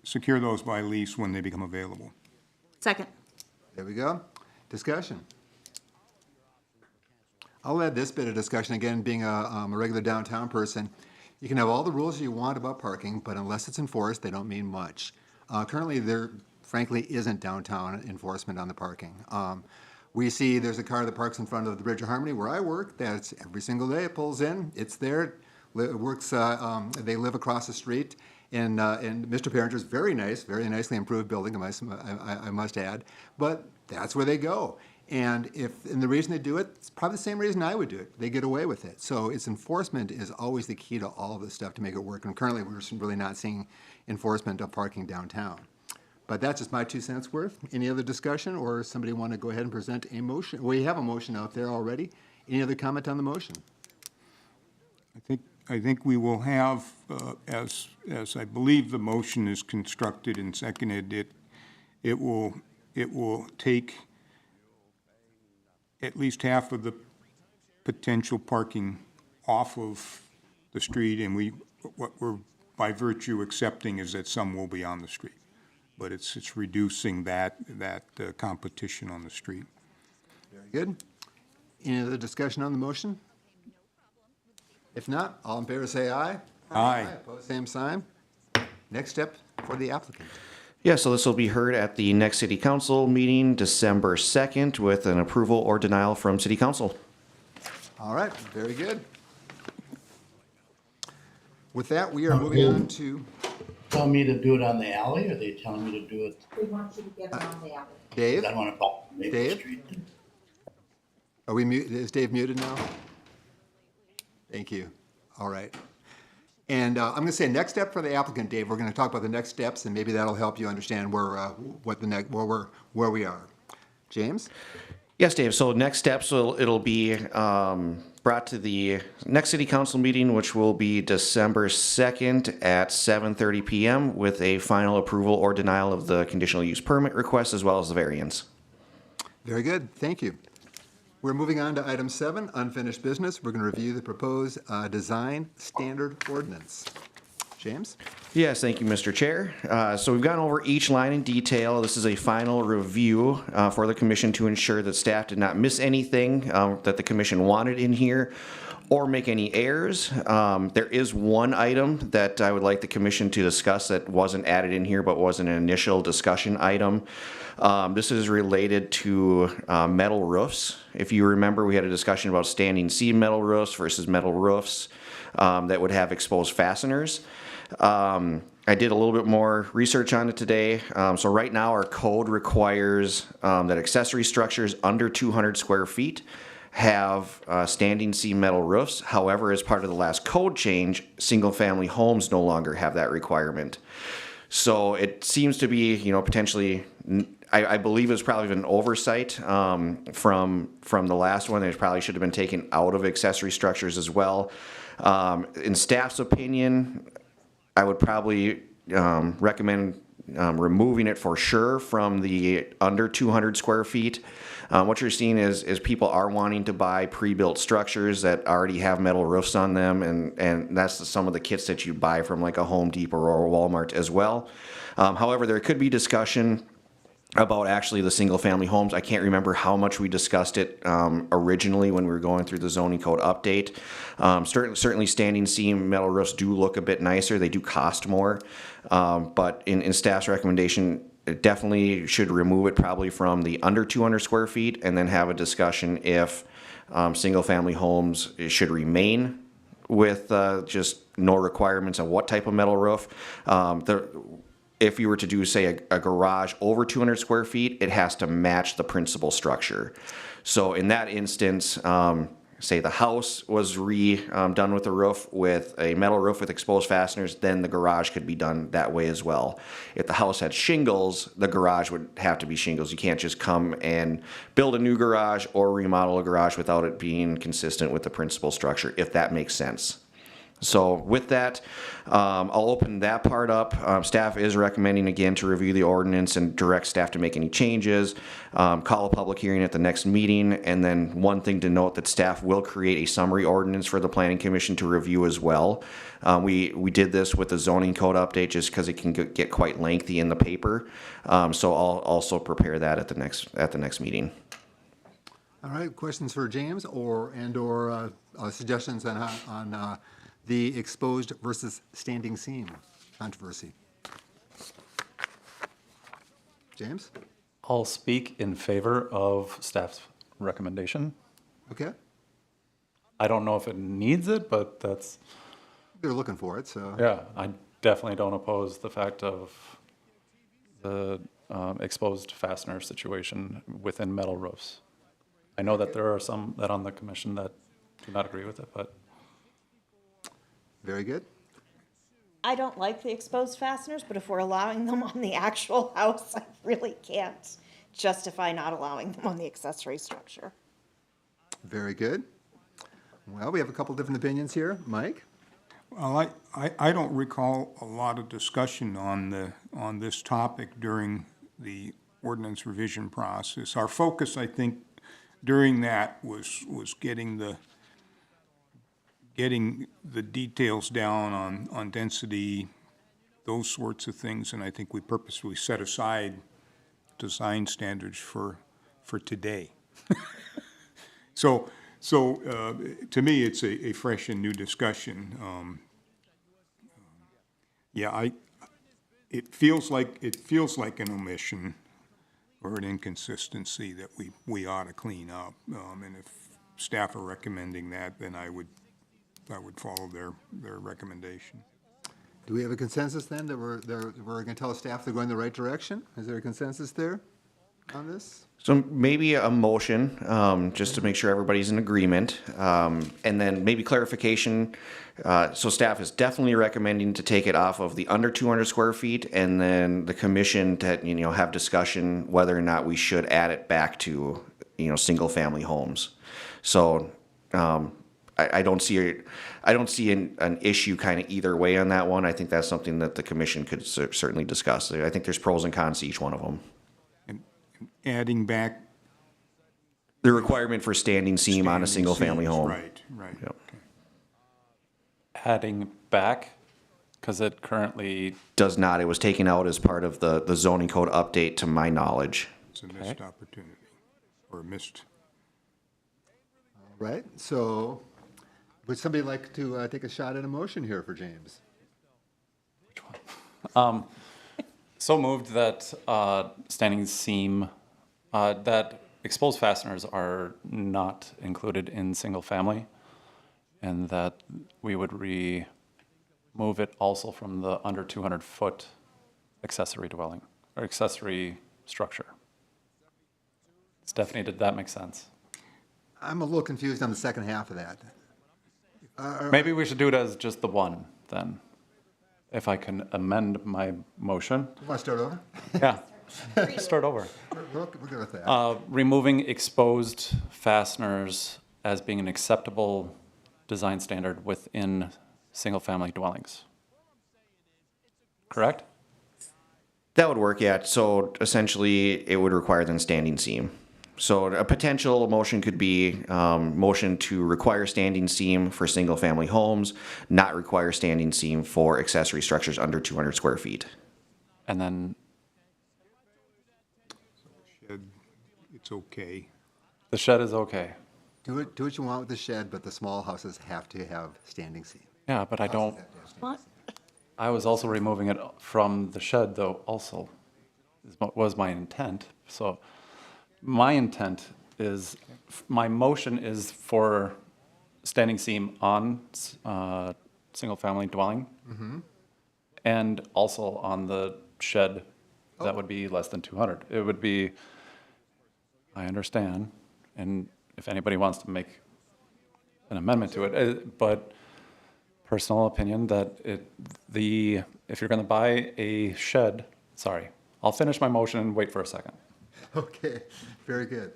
secure those by lease when they become available. Second. There we go. Discussion. I'll add this bit of discussion, again, being a regular downtown person. You can have all the rules you want about parking, but unless it's enforced, they don't mean much. Currently, there frankly isn't downtown enforcement on the parking. We see there's a car that parks in front of the Bridge of Harmony where I work. That's every single day. It pulls in. It's there. It works. They live across the street. And Mr. Parringer's very nice, very nicely improved building, I must add. But that's where they go. And the reason they do it, it's probably the same reason I would do it. They get away with it. So its enforcement is always the key to all of this stuff to make it work. And currently, we're really not seeing enforcement of parking downtown. But that's just my 2 cents worth. Any other discussion, or somebody want to go ahead and present a motion? We have a motion out there already. Any other comment on the motion? I think we will have, as I believe the motion is constructed and seconded, it will take at least half of the potential parking off of the street, and what we're by virtue accepting is that some will be on the street. But it's reducing that competition on the street. Very good. Any other discussion on the motion? If not, all in favor say aye. Aye. Opposed, same sign. Next step for the applicant. Yeah, so this will be heard at the next City Council meeting, December 2nd, with an approval or denial from City Council. All right, very good. With that, we are moving on to Telling me to do it on the alley, or are they telling me to do it? We want you to get it on the alley. Dave. I want to pop Maple Dave? Street. Are we is Dave muted now? Thank you. All right. And I'm going to say next step for the applicant, Dave. We're going to talk about the next steps, and maybe that'll help you understand where we are. James? Yes, Dave. So next steps, it'll be brought to the next City Council meeting, which will be December 2nd at 7:30 p.m. with a final approval or denial of the conditional use permit request as well as the variance. Very good. Thank you. We're moving on to item 7, unfinished business. We're going to review the proposed design standard ordinance. James? Yes, thank you, Mr. Chair. So we've gone over each line in detail. This is a final review for the commission to ensure that staff did not miss anything that the commission wanted in here or make any errors. There is one item that I would like the commission to discuss that wasn't added in here but was an initial discussion item. This is related to metal roofs. If you remember, we had a discussion about standing seam metal roofs versus metal roofs that would have exposed fasteners. I did a little bit more research on it today. So right now our code requires that accessory structures under 200 square feet have standing seam metal roofs. However, as part of the last code change, single-family homes no longer have that requirement. So it seems to be, potentially, I believe it's probably an oversight from the last one. It probably should have been taken out of accessory structures as well. In staff's opinion, I would probably recommend removing it for sure from the under 200 square feet. What you're seeing is people are wanting to buy pre-built structures that already have metal roofs on them, and that's some of the kits that you buy from like a Home Depot or a Walmart as well. However, there could be discussion about actually the single family homes. I can't remember how much we discussed it originally when we were going through the zoning code update. Certainly standing seam metal roofs do look a bit nicer. They do cost more. But in staff's recommendation, it definitely should remove it probably from the under 200 square feet and then have a discussion if single family homes should remain with just no requirements of what type of metal roof. If you were to do, say, a garage over 200 square feet, it has to match the principal structure. So in that instance, say the house was done with a roof with a metal roof with exposed fasteners, then the garage could be done that way as well. If the house had shingles, the garage would have to be shingles. You can't just come and build a new garage or remodel a garage without it being consistent with the principal structure, if that makes sense. So with that, I'll open that part up. Staff is recommending again to review the ordinance and direct staff to make any changes, call a public hearing at the next meeting, and then one thing to note that staff will create a summary ordinance for the Planning Commission to review as well. We did this with the zoning code update just because it can get quite lengthy in the paper. So I'll also prepare that at the next meeting. All right, questions for James or suggestions on the exposed versus standing seam controversy? James? I'll speak in favor of staff's recommendation. Okay, I don't know if it needs it, but that's, they're looking for it, so. yeah, I definitely don't oppose the fact of the exposed fastener situation within metal roofs. I know that there are some that on the commission that do not agree with it, but Very good. I don't like the exposed fasteners, but if we're allowing them on the actual house, I really can't justify not allowing them on the accessory structure. Very good. Well, we have a couple different opinions here. Mike? Well, I don't recall a lot of discussion on this topic during the ordinance revision process. Our focus, I think, during that was getting the details down on density, those sorts of things, and I think we purposely set aside design standards for today. So to me, it's a fresh and new discussion. It feels like an omission or an inconsistency that we ought to clean up. And if staff are recommending that, then I would follow their recommendation. Do we have a consensus then that we're going to tell staff they're going the right direction? Is there a consensus there on this? So maybe a motion, just to make sure everybody's in agreement, and then maybe clarification. So staff is definitely recommending to take it off of the under 200 square feet, and then the commission to have discussion whether or not we should add it back to single family homes. So I don't see an issue kind of either way on that one. I think that's something that the commission could certainly discuss. I think there's pros and cons to each one of them. Adding back The requirement for standing seam on a standing single-family seams, home. Right. Yep. Okay. adding back, because it currently, Does not. It was taken out as part of the zoning code update, to my knowledge. It's a missed opportunity, or a missed. Right, so would somebody like to take a shot at a motion here for James? so moved that standing seam, that exposed fasteners are not included in single family, and that we would remove it also from the under 200 foot accessory dwelling, or accessory structure. Stephanie, did that make sense? I'm a little confused on the second half of that. Maybe we should do it as just the one, then. If I can amend my motion. Want to start over? Yeah, start over. We're good with that. Removing exposed fasteners as being an acceptable design standard within single-family dwellings. Correct? That would work, yeah. So essentially, it would require then standing seam. So a potential motion could be motion to require standing seam for single-family homes, not require standing seam for accessory structures under 200 square feet. And then Shed, it's okay. the shed is okay. Do what you want with the shed, but the small houses have to have standing seam. Yeah, but I don't, What? I was also removing it from the shed, though, also, was my intent. So my intent is, my motion is for standing seam on single-family dwelling, and also on the shed that would be less than 200. It would be, I understand, and if anybody wants to make an amendment to it, but personal opinion that if you're going to buy a shed, sorry, I'll finish my motion and wait for a second. Okay, very good.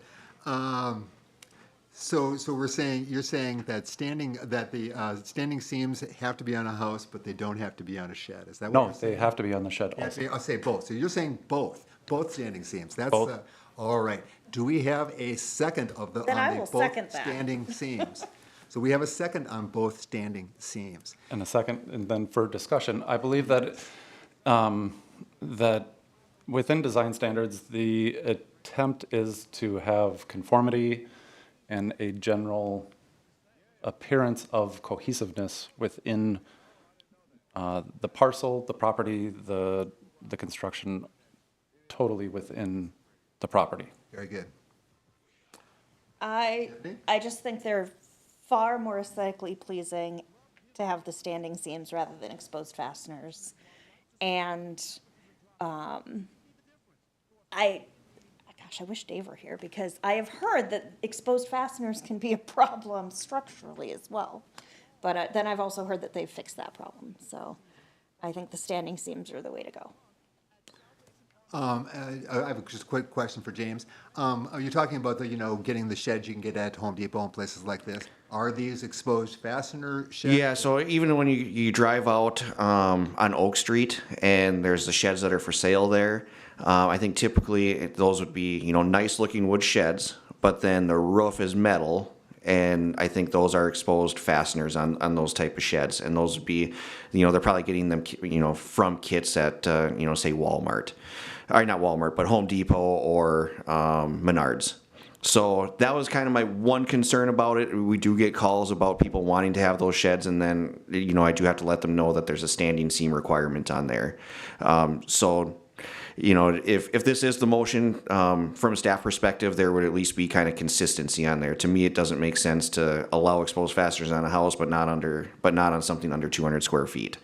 So we're saying, you're saying that the standing seams have to be on a house, but they don't have to be on a shed. Is that what No, you're saying? they have to be on the shed Yeah, also. I'll say both. So you're saying both standing seams. That's, Both. all right. Do we have a second Then I on the will both second that. standing seams? So we have a second on both standing seams. And a second, and then for discussion, I believe that, that within design standards, the attempt is to have conformity and a general appearance of cohesiveness within the parcel, the property, the construction, totally within the property. Very good. I just think they're far more aesthetically pleasing to have the standing seams rather than exposed fasteners. And, gosh, I wish Dave were here because I have heard that exposed fasteners can be a problem structurally as well. But then I've also heard that they've fixed that problem. So I think the standing seams are the way to go. I have just a quick question for James. Are you talking about getting the sheds you can get at Home Depot and places like this? Are these exposed fastener sheds? Yeah, so even when you drive out on Oak Street and there's the sheds that are for sale there, I think typically those would be, nice looking wood sheds, but then the roof is metal. And I think those are exposed fasteners on those type of sheds. And those would be, they're probably getting them, from kits at, say Walmart. Or not Walmart, but Home Depot or Menards. So that was kind of my one concern about it. We do get calls about people wanting to have those sheds, and then, I do have to let them know that there's a standing seam requirement on there. If this is the motion, from a staff perspective, there would at least be kind of consistency on there. To me, it doesn't make sense to allow exposed fasteners on a house, but not on something under 200 square feet.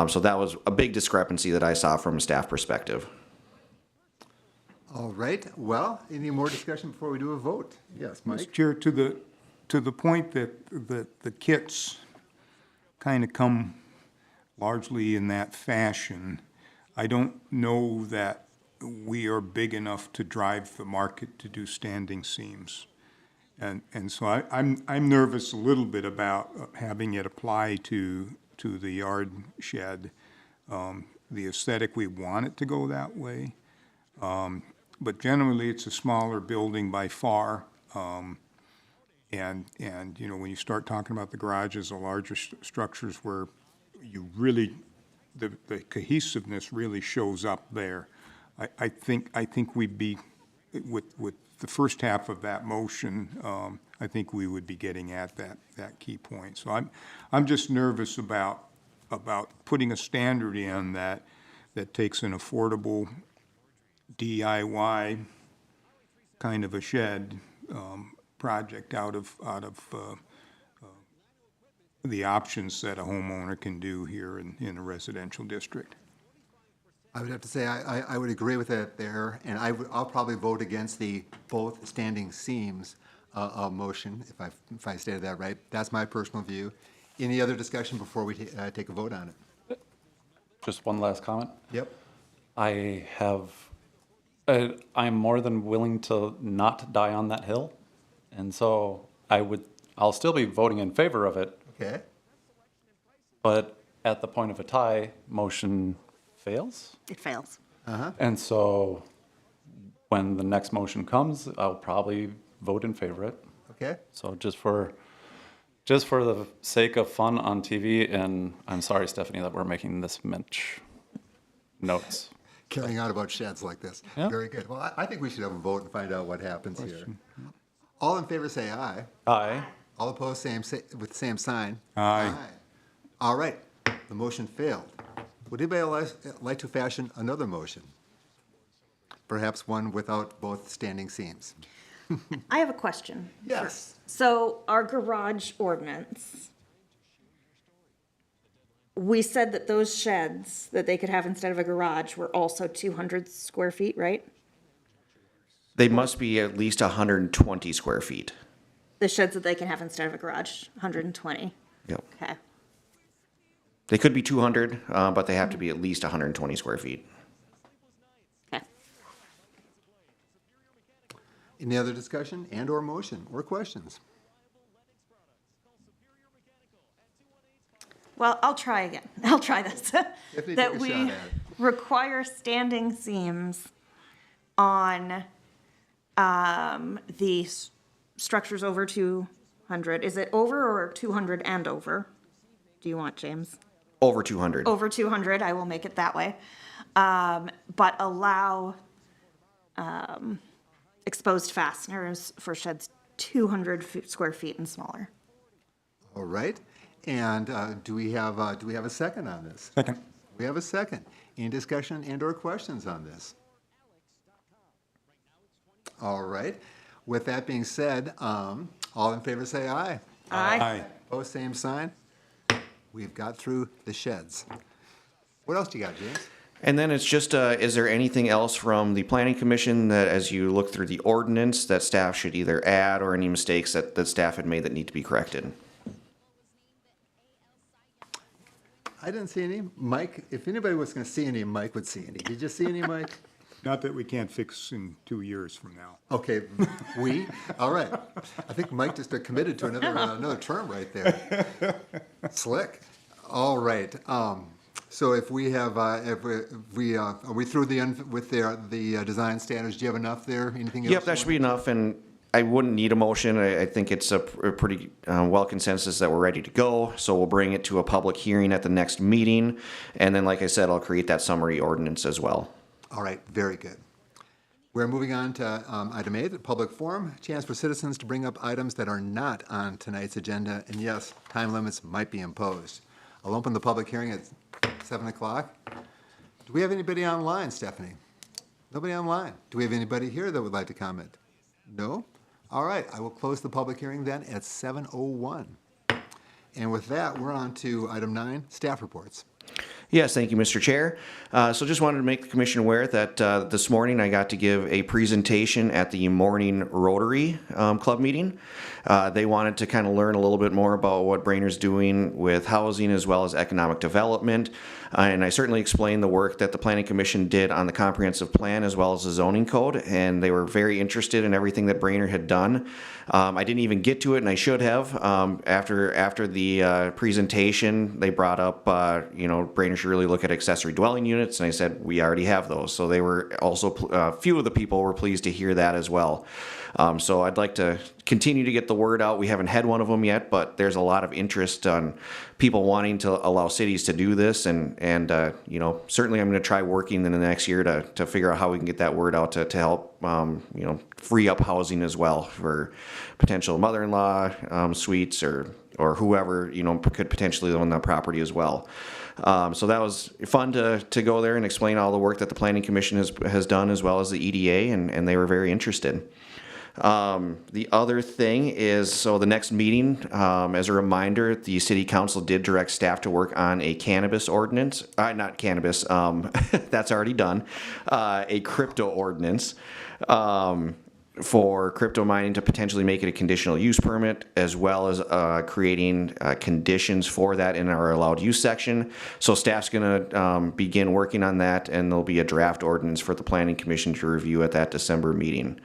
So that was a big discrepancy that I saw from a staff perspective. All right. Well, any more discussion before we do a vote? Yes, Mr. Mike? Chair, to the point that the kits kind of come largely in that fashion, I don't know that we are big enough to drive the market to do standing seams. And so I'm nervous a little bit about having it apply to the yard shed. The aesthetic, we want it to go that way. But generally, it's a smaller building by far. And when you start talking about the garages, the larger structures where you really, the cohesiveness really shows up there. I think we'd be, with the first half of that motion, I think we would be getting at that key point. So I'm just nervous about putting a standard in that takes an affordable DIY kind of a shed project out of the options that a homeowner can do here in a residential district. I would have to say I would agree with that there, and I'll probably vote against the both standing seams motion if I stated that right. That's my personal view. Any other discussion before we take a vote on it? Just one last comment. Yep. I'm more than willing to not die on that hill. And so I'll still be voting in favor of it, Okay. but at the point of a tie, motion fails. It fails. And so when the next motion comes, I'll probably vote in favor of it. Okay. So just for the sake of fun on TV, and I'm sorry, Stephanie, that we're making this Mitch notes. Carrying out about sheds like this. Yeah. Very good. Well, I think we should have a vote and find out what happens here. All in favor say aye. Aye. All opposed, with the same sign. Aye. All right. The motion failed. Would anybody like to fashion another motion? Perhaps one without both standing seams. I have a question. Yes. So our garage ordinance, we said that those sheds that they could have instead of a garage were also 200 square feet, right? They must be at least 120 square feet. The sheds that they can have instead of a garage, 120. Yep. Okay. They could be 200, but they have to be at least 120 square feet. Okay. Any other discussion and/or motion or questions? Well, I'll try again. I'll try this. Tiffany, That take a we shot at it. require standing seams on the structures over 200. Is it over or 200 and over? Do you want, James? Over 200. Over 200, I will make it that way. But allow exposed fasteners for sheds 200 square feet and smaller. All right. And do we have a second on this? Second. We have a second. Any discussion and/or questions on this? All right. With that being said, all in favor say aye. Aye. Opposed, same sign. We've got through the sheds. What else do you got, James? And then it's just, is there anything else from the planning commission that as you look through the ordinance that staff should either add or any mistakes that staff had made that need to be corrected? I didn't see any. Mike, if anybody was going to see any, Mike would see any. Did you see any, Mike? Not that we can't fix in 2 years from now. Okay, all right. I think Mike just committed to another term right there. Slick. All right. So if we have, are we through with the design standards? Do you have enough there? Anything else? Yep, that should be enough, and I wouldn't need a motion. I think it's a pretty well consensus that we're ready to go, so we'll bring it to a public hearing at the next meeting, and then, like I said, I'll create that summary ordinance as well. All right, very good. We're moving on to item 8, the public forum, chance for citizens to bring up items that are not on tonight's agenda, and yes, time limits might be imposed. I'll open the public hearing at 7 o'clock. Do we have anybody online, Stephanie? Nobody online. Do we have anybody here that would like to comment? No? All right, I will close the public hearing then at 7:01. And with that, we're on to item 9, staff reports. Yes, thank you, Mr. Chair. So just wanted to make the commission aware that this morning I got to give a presentation at the morning Rotary Club meeting. They wanted to kind of learn a little bit more about what Brainerd's doing with housing as well as economic development. And I certainly explained the work that the Planning Commission did on the comprehensive plan as well as the zoning code, and they were very interested in everything that Brainerd had done. I didn't even get to it, and I should have. After the presentation, they brought up, Brainerd should really look at accessory dwelling units, and I said, we already have those. So they were also, a few of the people were pleased to hear that as well. So I'd like to continue to get the word out. We haven't had one of them yet, but there's a lot of interest on people wanting to allow cities to do this, and certainly I'm going to try working in the next year to figure out how we can get that word out to help free up housing as well for potential mother-in-law suites or whoever could potentially own that property as well. So that was fun to go there and explain all the work that the Planning Commission has done as well as the EDA, and they were very interested. The other thing is, so the next meeting, as a reminder, the City Council did direct staff to work on a cannabis ordinance, not cannabis, that's already done, a crypto ordinance, for crypto mining to potentially make it a conditional use permit, as well as creating conditions for that in our allowed use section. So staff's going to begin working on that, and there'll be a draft ordinance for the Planning Commission to review at that December meeting.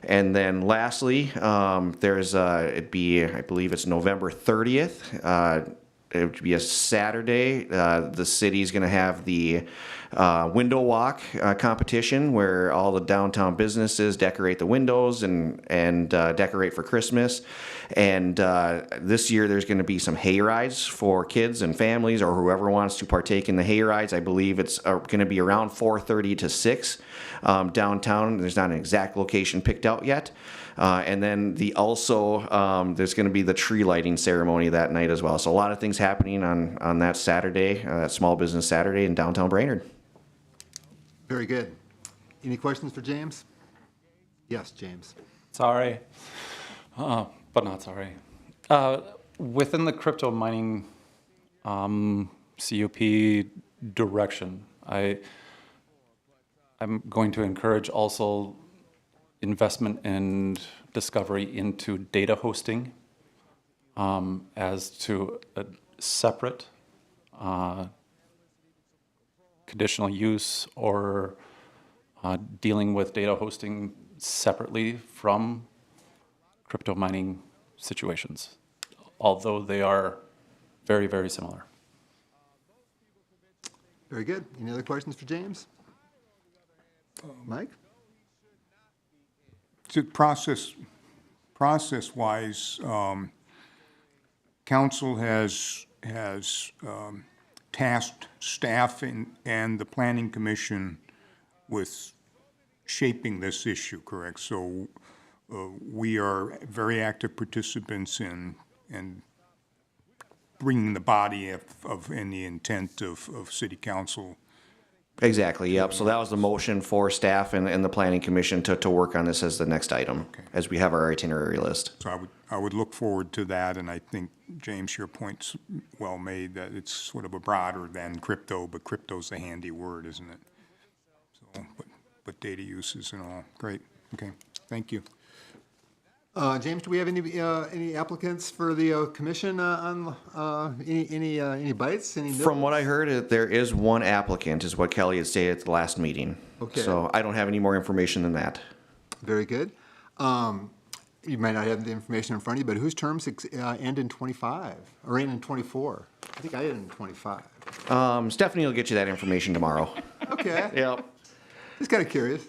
And then lastly, there's it'd be, I believe it's November 30th. It would be a Saturday. The city's going to have the window walk competition where all the downtown businesses decorate the windows and decorate for Christmas. And this year there's going to be some hay rides for kids and families or whoever wants to partake in the hay rides. I believe it's going to be around 4:30 to 6 downtown. There's not an exact location picked out yet. And then there's going to be the tree lighting ceremony that night as well. So a lot of things happening on that Saturday, that Small Business Saturday in downtown Brainerd. Very good. Any questions for James? Yes, James. Sorry, but not sorry. Within the crypto mining CUP direction, I'm going to encourage also investment and discovery into data hosting as to a separate conditional use or dealing with data hosting separately from crypto mining situations, although they are very, very similar. Very good. Any other questions for James? Mike? So process-wise, council has tasked staff and the planning commission with shaping this issue, correct? So we are very active participants in bringing the body of and the intent of city council. Exactly, yep. So that was the motion for staff and the planning commission to work on this as the next item, as we have our itinerary list. So I would look forward to that, and I think, James, your point's well made, that it's sort of a broader than crypto, but crypto's a handy word, isn't it? So, but data uses and all, great, okay, thank you. James, do we have any applicants for the commission on any bites? Any From what I heard, there is one applicant, is what Kelly had stated at the last meeting. Okay. So I don't have any more information than that. Very good. You might not have the information in front of you, but whose terms end in 25 or end in 24? I think I end in 25. Stephanie will get you that information tomorrow. Okay. Yep. Just kind of curious.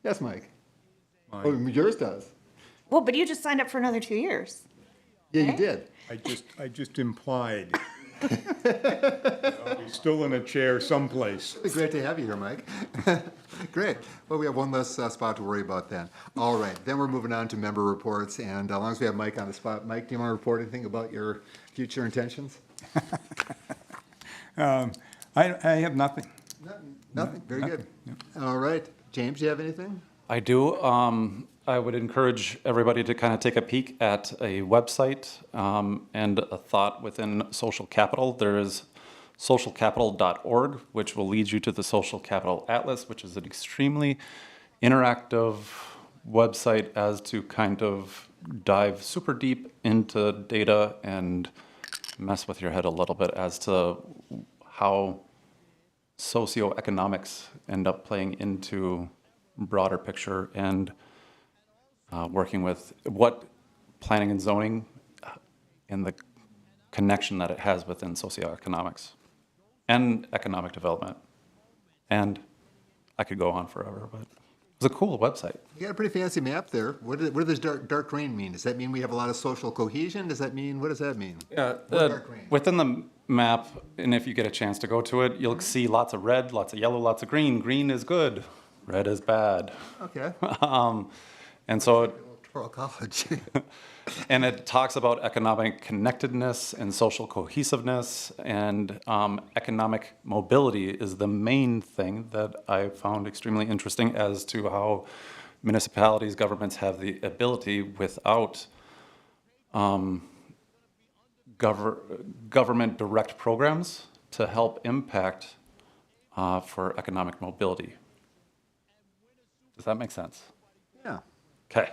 Yes, Mike. Oh, yours does. Well, but you just signed up for another 2 years. Yeah, you did. I just implied. I'll be still in a chair someplace. It's great to have you here, Mike. Great. Well, we have one less spot to worry about then. All right. Then we're moving on to member reports. And as long as we have Mike on the spot, Mike, do you want to report anything about your future intentions? I have nothing. Nothing. Very good. All right. James, do you have anything? I do. I would encourage everybody to kind of take a peek at a website and a thought within social capital. There is socialcapital.org, which will lead you to the Social Capital Atlas, which is an extremely interactive website as to kind of dive super deep into data and mess with your head a little bit as to how socioeconomics end up playing into broader picture and working with what planning and zoning and the connection that it has within socioeconomics and economic development. And I could go on forever, but it's a cool website. You got a pretty fancy map there. What does dark green mean? Does that mean we have a lot of social cohesion? Does that mean, what does that mean? Yeah, dark green? within the map, and if you get a chance to go to it, you'll see lots of red, lots of yellow, lots of green. Green is good, red is bad. Okay. And so Electoral college. and it talks about economic connectedness and social cohesiveness, and economic mobility is the main thing that I found extremely interesting as to how municipalities, governments have the ability without government direct programs to help impact for economic mobility. Does that make sense? Yeah. Okay.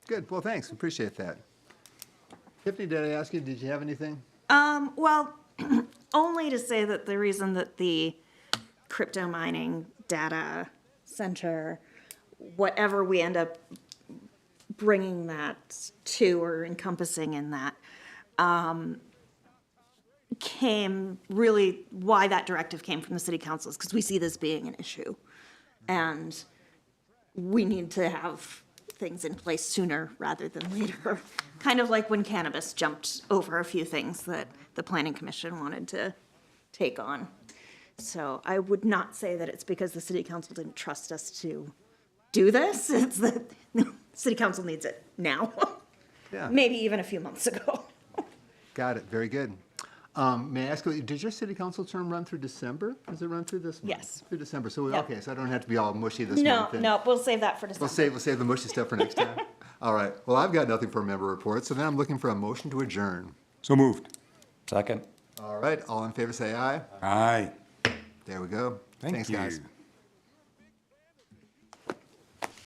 Good. Well, thanks. Appreciate that. Tiffany, did I ask you, did you have anything? Well, only to say that the reason that the crypto mining data center, whatever we end up bringing that to or encompassing in that, came really, why that directive came from the city council is because we see this being an issue. And we need to have things in place sooner rather than later. Kind of like when cannabis jumped over a few things that the planning commission wanted to take on. So I would not say that it's because the city council didn't trust us to do this. It's that the city council needs it now. Yeah. Maybe even a few months ago. Got it. Very good. May I ask you, does your city council term run through December? Does it run through this month? Yes. Through December. So, Yep. okay, so I don't have to be all mushy this No, month. then. no, we'll save that for December. We'll save the mushy stuff for next time. All right. Well, I've got nothing for member reports, so then I'm looking for a motion to adjourn. So moved. Second. All right. All in favor say aye. Aye. There we go. Thank Thanks, you. guys.